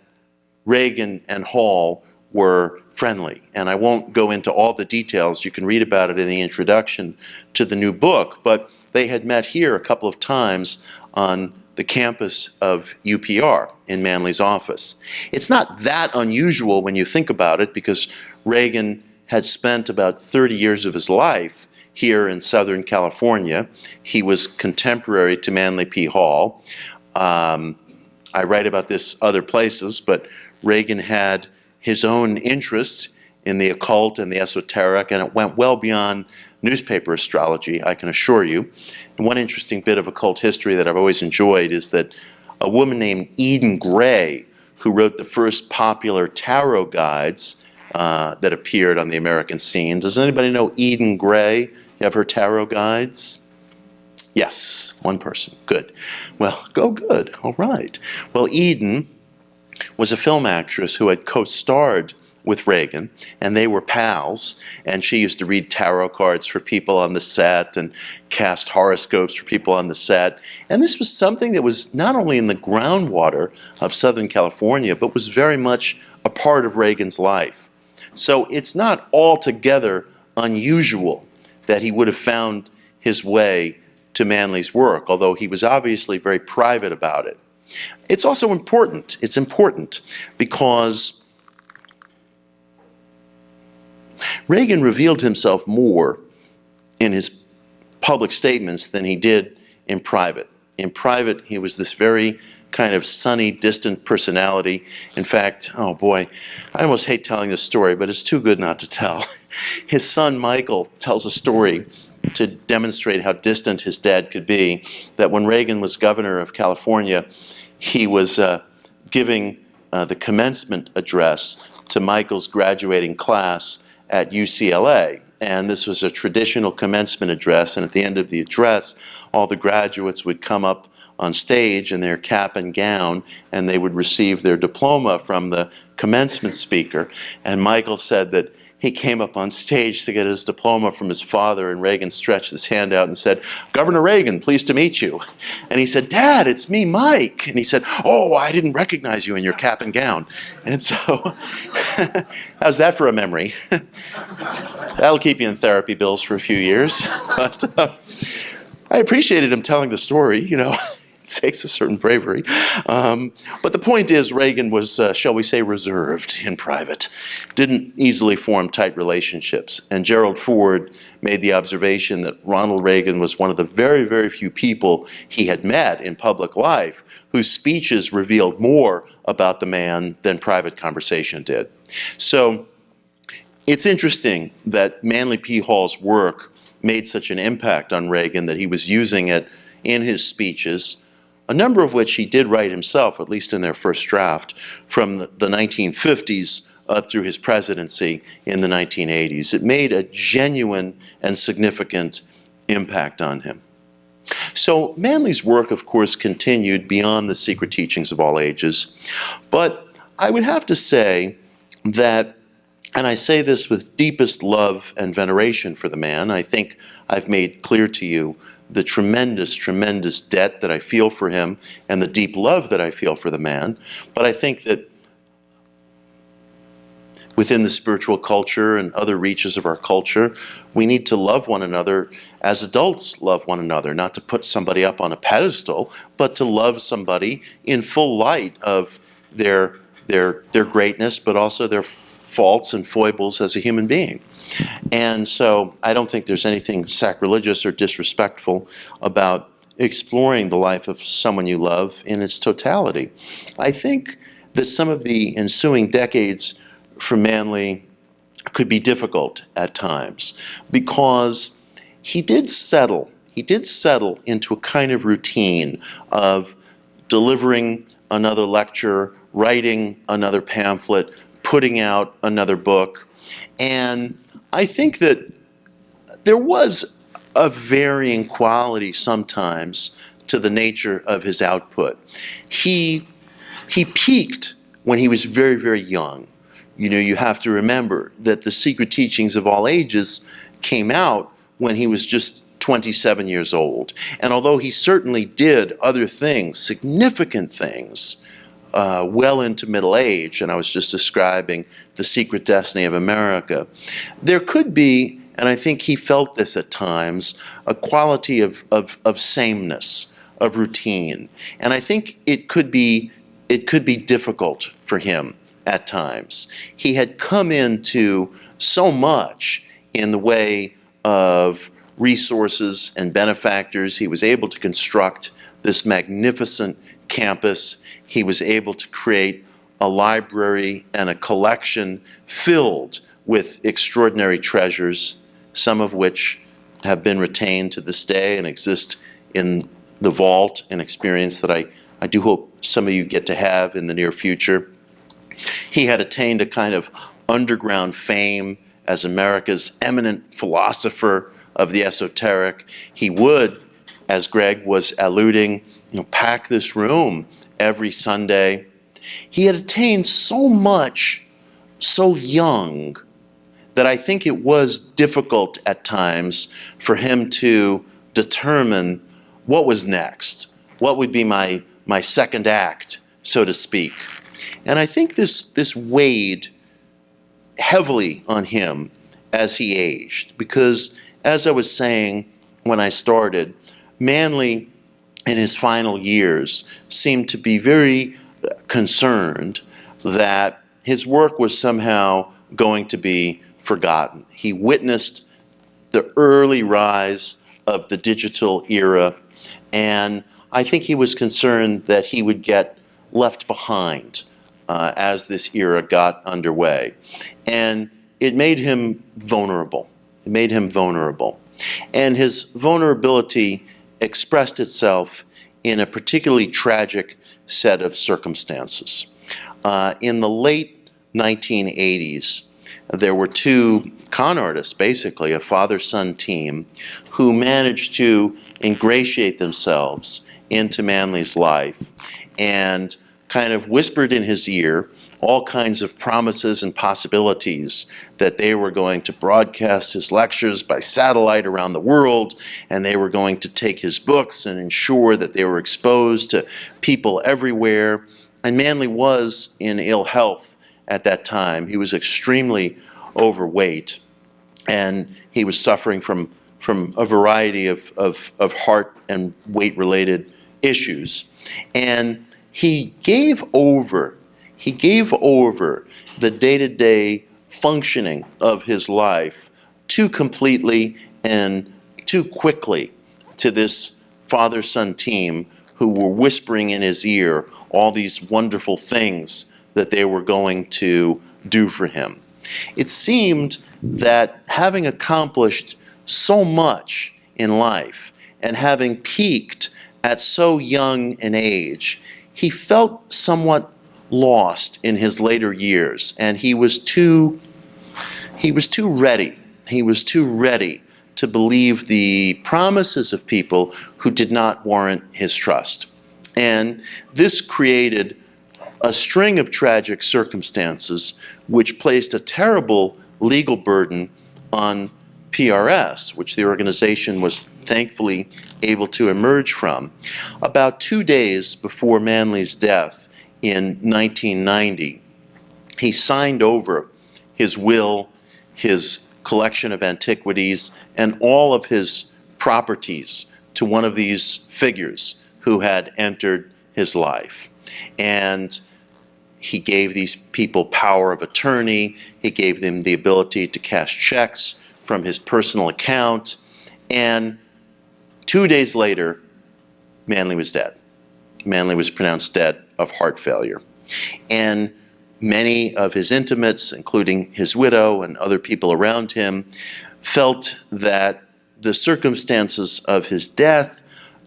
S1: Reagan and Hall were friendly, and I won't go into all the details. You can read about it in the introduction to the new book, but they had met here a couple of times on the campus of UPR in Manley's office. It's not that unusual when you think about it, because Reagan had spent about 30 years of his life here in Southern California. He was contemporary to Manley P. Hall. I write about this other places, but Reagan had his own interest in the occult and the esoteric, and it went well beyond newspaper astrology, I can assure you. And one interesting bit of occult history that I've always enjoyed is that a woman named Eden Gray, who wrote the first popular tarot guides that appeared on the American scene. Does anybody know Eden Gray? You have her tarot guides? Yes, one person. Good. Well, go good. All right. Well, Eden was a film actress who had co-starred with Reagan, and they were pals, and she used to read tarot cards for people on the set and cast horoscopes for people on the set. And this was something that was not only in the groundwater of Southern California, but was very much a part of Reagan's life. So it's not altogether unusual that he would have found his way to Manley's work, although he was obviously very private about it. It's also important. It's important because Reagan revealed himself more in his public statements than he did in private. In private, he was this very kind of sunny, distant personality. In fact, oh boy, I almost hate telling this story, but it's too good not to tell. His son, Michael, tells a story to demonstrate how distant his dad could be, that when Reagan was governor of California, he was giving the commencement address to Michael's graduating class at UCLA. And this was a traditional commencement address, and at the end of the address, all the graduates would come up on stage in their cap and gown, and they would receive their diploma from the commencement speaker. And Michael said that he came up on stage to get his diploma from his father, and Reagan stretched his hand out and said, "Governor Reagan, pleased to meet you." And he said, "Dad, it's me, Mike." And he said, "Oh, I didn't recognize you in your cap and gown." And so, how's that for a memory? That'll keep you in therapy bills for a few years. But I appreciated him telling the story, you know. It takes a certain bravery. But the point is, Reagan was, shall we say, reserved in private. Didn't easily form tight relationships. And Gerald Ford made the observation that Ronald Reagan was one of the very, very few people he had met in public life whose speeches revealed more about the man than private conversation did. So it's interesting that Manley P. Hall's work made such an impact on Reagan that he was using it in his speeches, a number of which he did write himself, at least in their first draft, from the 1950s up through his presidency in the 1980s. It made a genuine and significant impact on him. So Manley's work, of course, continued beyond the secret teachings of all ages, but I would have to say that, and I say this with deepest love and veneration for the man, I think I've made clear to you the tremendous, tremendous debt that I feel for him and the deep love that I feel for the man. But I think that within the spiritual culture and other reaches of our culture, we need to love one another as adults love one another, not to put somebody up on a pedestal, but to love somebody in full light of their greatness, but also their faults and foibles as a human being. And so I don't think there's anything sacrilegious or disrespectful about exploring the life of someone you love in its totality. I think that some of the ensuing decades for Manley could be difficult at times because he did settle into a kind of routine of delivering another lecture, writing another pamphlet, putting out another book. And I think that there was a varying quality sometimes to the nature of his output. He peaked when he was very, very young. You know, you have to remember that the secret teachings of all ages came out when he was just 27 years old. And although he certainly did other things, significant things, well into middle age, and I was just describing The Secret Destiny of America, there could be, and I think he felt this at times, a quality of sameness, of routine. And I think it could be difficult for him at times. He had come into so much in the way of resources and benefactors. He was able to construct this magnificent campus. He was able to create a library and a collection filled with extraordinary treasures, some of which have been retained to this day and exist in the vault, an experience that I do hope some of you get to have in the near future. He had attained a kind of underground fame as America's eminent philosopher of the esoteric. He would, as Greg was alluding, pack this room every Sunday. He had attained so much so young that I think it was difficult at times for him to determine what was next, what would be my second act, so to speak. And I think this weighed heavily on him as he aged, because as I was saying when I started, Manley in his final years seemed to be very concerned that his work was somehow going to be forgotten. He witnessed the early rise of the digital era, and I think he was concerned that he would get left behind as this era got underway. And it made him vulnerable. It made him vulnerable. And his vulnerability expressed itself in a particularly tragic set of circumstances. In the late 1980s, there were two con artists, basically, a father-son team, who managed to ingratiate themselves into Manley's life and kind of whispered in his ear all kinds of promises and possibilities that they were going to broadcast his lectures by satellite around the world, and they were going to take his books and ensure that they were exposed to people everywhere. And Manley was in ill health at that time. He was extremely overweight, and he was suffering from a variety of heart and weight-related issues. And he gave over the day-to-day functioning of his life too completely and too quickly to this father-son team who were whispering in his ear all these wonderful things that they were going to do for him. It seemed that having accomplished so much in life and having peaked at so young an age, he felt somewhat lost in his later years, and he was too ready. He was too ready to believe the promises of people who did not warrant his trust. And this created a string of tragic circumstances which placed a terrible legal burden on PRS, which the organization was thankfully able to emerge from. About 2 days before Manley's death in 1990, he signed over his will, his collection of antiquities, and all of his properties to one of these figures who had entered his life. And he gave these people power of attorney. He gave them the ability to cash checks from his personal account. And 2 days later, Manley was dead. Manley was pronounced dead of heart failure. And many of his intimates, including his widow and other people around him, felt that the circumstances of his death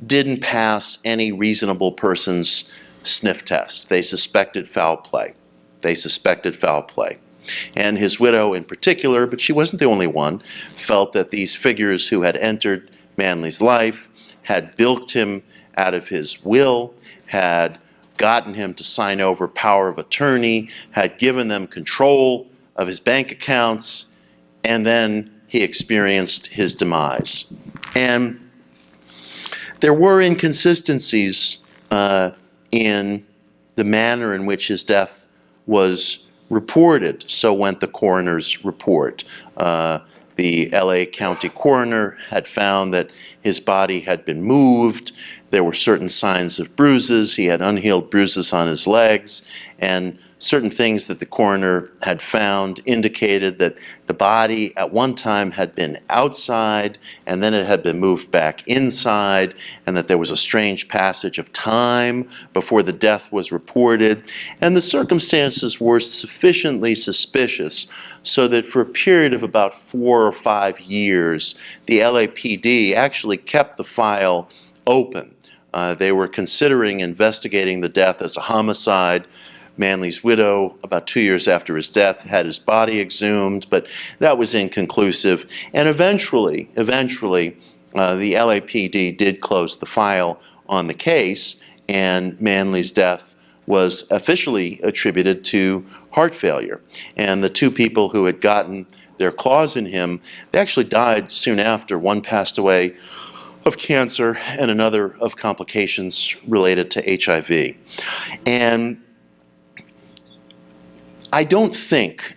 S1: didn't pass any reasonable person's sniff test. They suspected foul play. They suspected foul play. And his widow in particular, but she wasn't the only one, felt that these figures who had entered Manley's life had bilked him out of his will, had gotten him to sign over power of attorney, had given them control of his bank accounts, and then he experienced his demise. And there were inconsistencies in the manner in which his death was reported. So went the coroner's report. The LA County coroner had found that his body had been moved. There were certain signs of bruises. He had unhealed bruises on his legs. And certain things that the coroner had found indicated that the body at one time had been outside and then it had been moved back inside, and that there was a strange passage of time before the death was reported. And the circumstances were sufficiently suspicious so that for a period of about 4 or 5 years, the LAPD actually kept the file open. They were considering investigating the death as a homicide. Manley's widow, about 2 years after his death, had his body exhumed, but that was inconclusive. And eventually, the LAPD did close the file on the case, and Manley's death was officially attributed to heart failure. And the two people who had gotten their claws in him, they actually died soon after. One passed away of cancer and another of complications related to HIV. And I don't think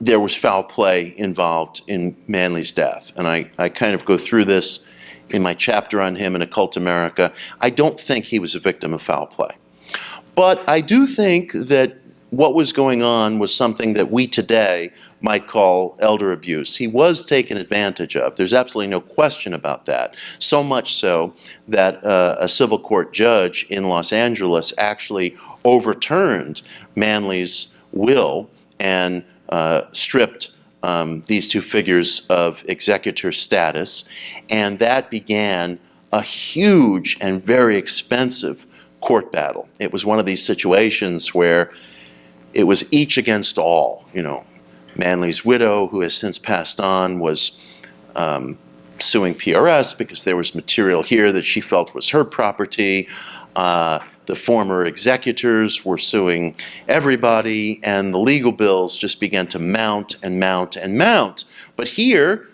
S1: there was foul play involved in Manley's death. And I kind of go through this in my chapter on him in Occult America. I don't think he was a victim of foul play. But I do think that what was going on was something that we today might call elder abuse. He was taken advantage of. There's absolutely no question about that. So much so that a civil court judge in Los Angeles actually overturned Manley's will and stripped these two figures of executor status, and that began a huge and very expensive court battle. It was one of these situations where it was each against all. You know, Manley's widow, who has since passed on, was suing PRS because there was material here that she felt was her property. The former executors were suing everybody, and the legal bills just began to mount and mount and mount. But here,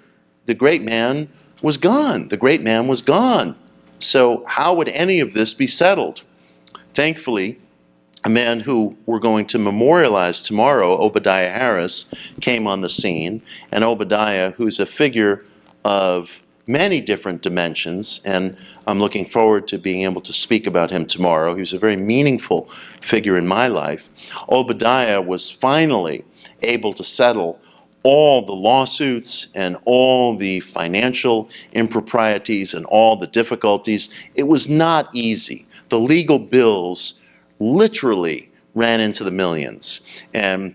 S1: the great man was gone. The great man was gone. So how would any of this be settled? Thankfully, a man who we're going to memorialize tomorrow, Obadiah Harris, came on the scene. And Obadiah, who's a figure of many different dimensions, and I'm looking forward to being able to speak about him tomorrow. He was a very meaningful figure in my life. Obadiah was finally able to settle all the lawsuits and all the financial improprieties and all the difficulties. It was not easy. The legal bills literally ran into the millions. And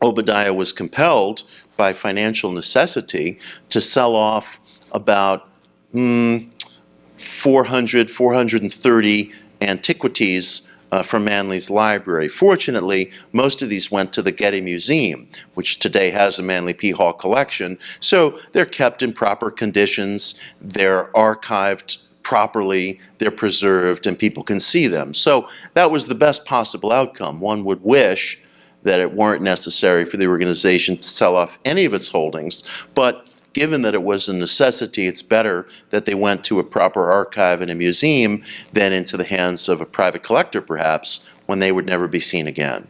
S1: Obadiah was compelled by financial necessity to sell off about 430 antiquities from Manley's library. Fortunately, most of these went to the Getty Museum, which today has a Manley P. Hall collection. So they're kept in proper conditions, they're archived properly, they're preserved, and people can see them. So that was the best possible outcome. One would wish that it weren't necessary for the organization to sell off any of its holdings, but given that it was a necessity, it's better that they went to a proper archive in a museum than into the hands of a private collector, perhaps, when they would never be seen again.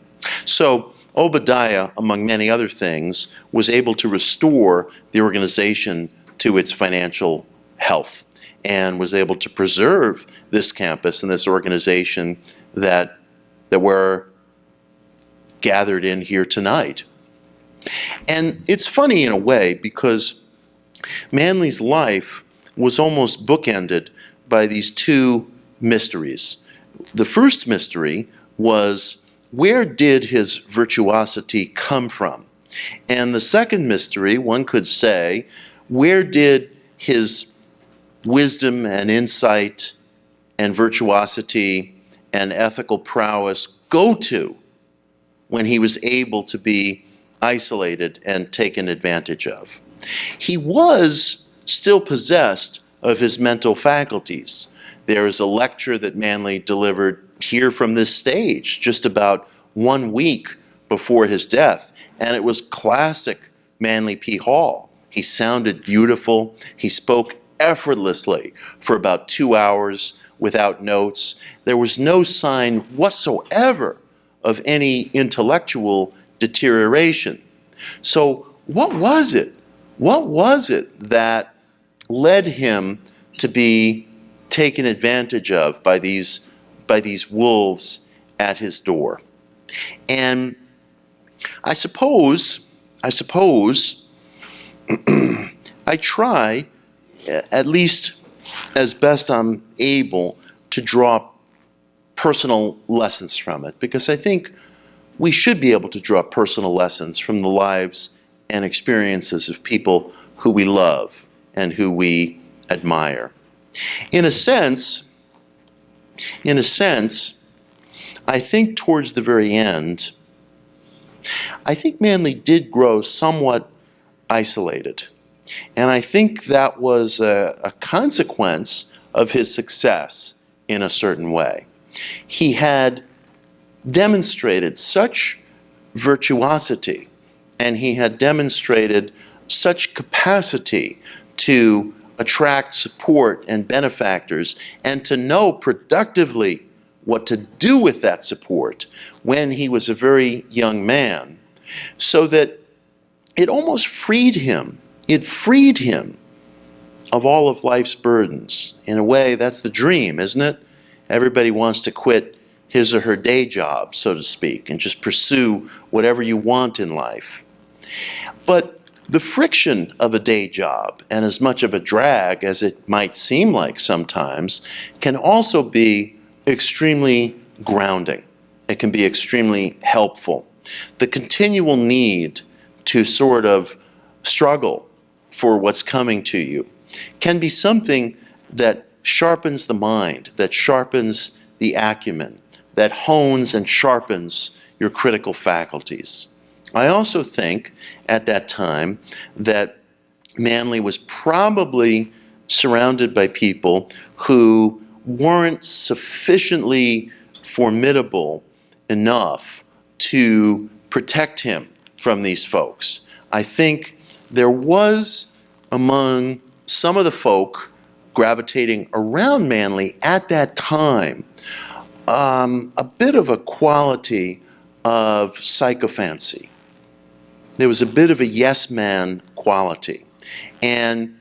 S1: So Obadiah, among many other things, was able to restore the organization to its financial health and was able to preserve this campus and this organization that we're gathered in here tonight. And it's funny in a way because Manley's life was almost bookended by these two mysteries. The first mystery was, where did his virtuosity come from? And the second mystery, one could say, where did his wisdom and insight and virtuosity and ethical prowess go to when he was able to be isolated and taken advantage of? He was still possessed of his mental faculties. There is a lecture that Manley delivered here from this stage just about 1 week before his death, and it was classic Manley P. Hall. He sounded beautiful. He spoke effortlessly for about 2 hours without notes. There was no sign whatsoever of any intellectual deterioration. So what was it? What was it that led him to be taken advantage of by these wolves at his door. And I suppose I try, at least as best I'm able, to draw personal lessons from it, because I think we should be able to draw personal lessons from the lives and experiences of people who we love and who we admire. In a sense, I think towards the very end, I think Manley did grow somewhat isolated. And I think that was a consequence of his success in a certain way. He had demonstrated such virtuosity, and he had demonstrated such capacity to attract support and benefactors, and to know productively what to do with that support when he was a very young man, so that it almost freed him. It freed him of all of life's burdens. In a way, that's the dream, isn't it? Everybody wants to quit his or her day job, so to speak, and just pursue whatever you want in life. But the friction of a day job, and as much of a drag as it might seem like sometimes, can also be extremely grounding. It can be extremely helpful. The continual need to sort of struggle for what's coming to you can be something that sharpens the mind, that sharpens the acumen, that hones and sharpens your critical faculties. I also think at that time that Manley was probably surrounded by people who weren't sufficiently formidable enough to protect him from these folks. I think there was, among some of the folk gravitating around Manley at that time, a bit of a quality of sycophancy. There was a bit of a yes man quality. And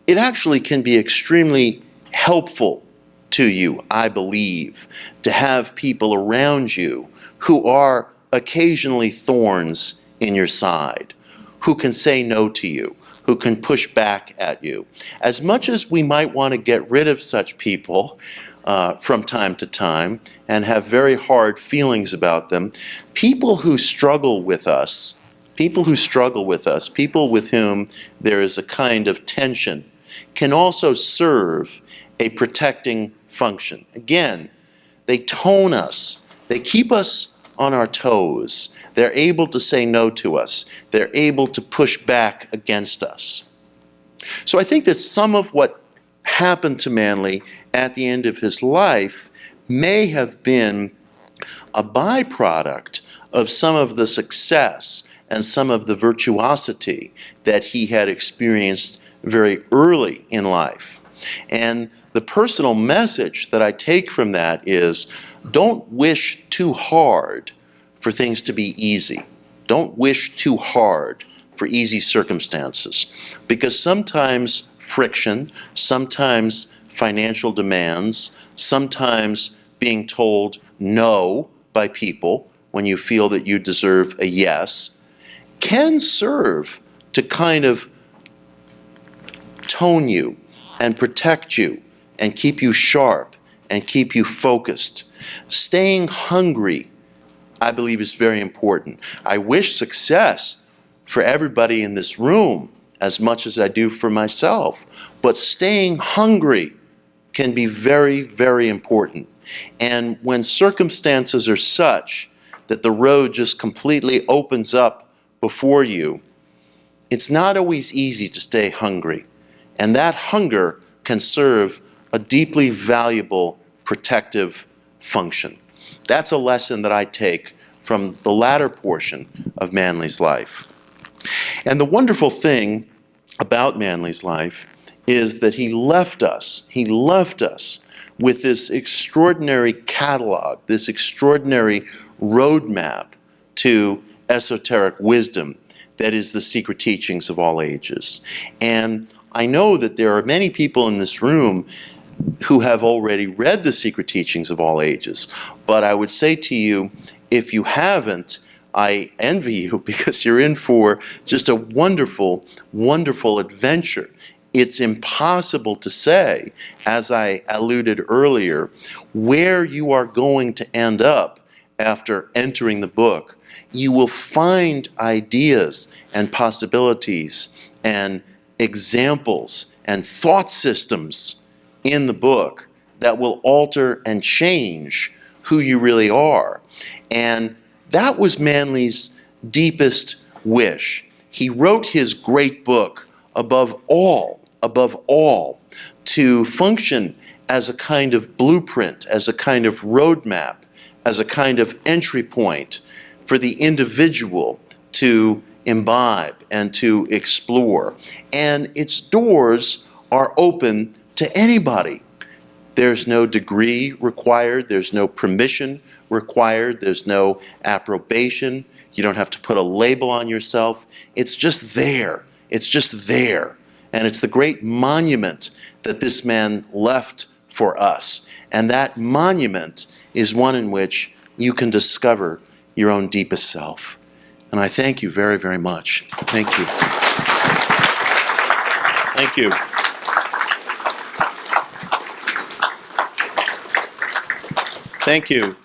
S1: it actually can be extremely helpful to you, I believe, to have people around you who are occasionally thorns in your side, who can say no to you, who can push back at you. As much as we might want to get rid of such people from time to time and have very hard feelings about them, people who struggle with us, people with whom there is a kind of tension, can also serve a protecting function. Again, they tone us, they keep us on our toes. They're able to say no to us. They're able to push back against us. So I think that some of what happened to Manley at the end of his life may have been a byproduct of some of the success and some of the virtuosity that he had experienced very early in life. And the personal message that I take from that is, don't wish too hard for things to be easy. Don't wish too hard for easy circumstances, because sometimes friction, sometimes financial demands, sometimes being told no by people when you feel that you deserve a yes, can serve to kind of tone you and protect you and keep you sharp and keep you focused. Staying hungry, I believe, is very important. I wish success for everybody in this room as much as I do for myself, but staying hungry can be very, very important. And when circumstances are such that the road just completely opens up before you, it's not always easy to stay hungry. And that hunger can serve a deeply valuable protective function. That's a lesson that I take from the latter portion of Manley's life. And the wonderful thing about Manley's life is that he left us with this extraordinary catalog, this extraordinary roadmap to esoteric wisdom that is the secret teachings of all ages. And I know that there are many people in this room who have already read The Secret Teachings of All Ages. But I would say to you, if you haven't, I envy you because you're in for just a wonderful, wonderful adventure. It's impossible to say, as I alluded earlier, where you are going to end up after entering the book. You will find ideas and possibilities and examples and thought systems in the book that will alter and change who you really are. And that was Manley's deepest wish. He wrote his great book above all, to function as a kind of blueprint, as a kind of roadmap, as a kind of entry point for the individual to imbibe and to explore. And its doors are open to anybody. There's no degree required, there's no permission required, there's no approbation. You don't have to put a label on yourself. It's just there. It's just there. And it's the great monument that this man left for us. And that monument is one in which you can discover your own deepest self. And I thank you very, very much. Thank you. Thank you. Thank you.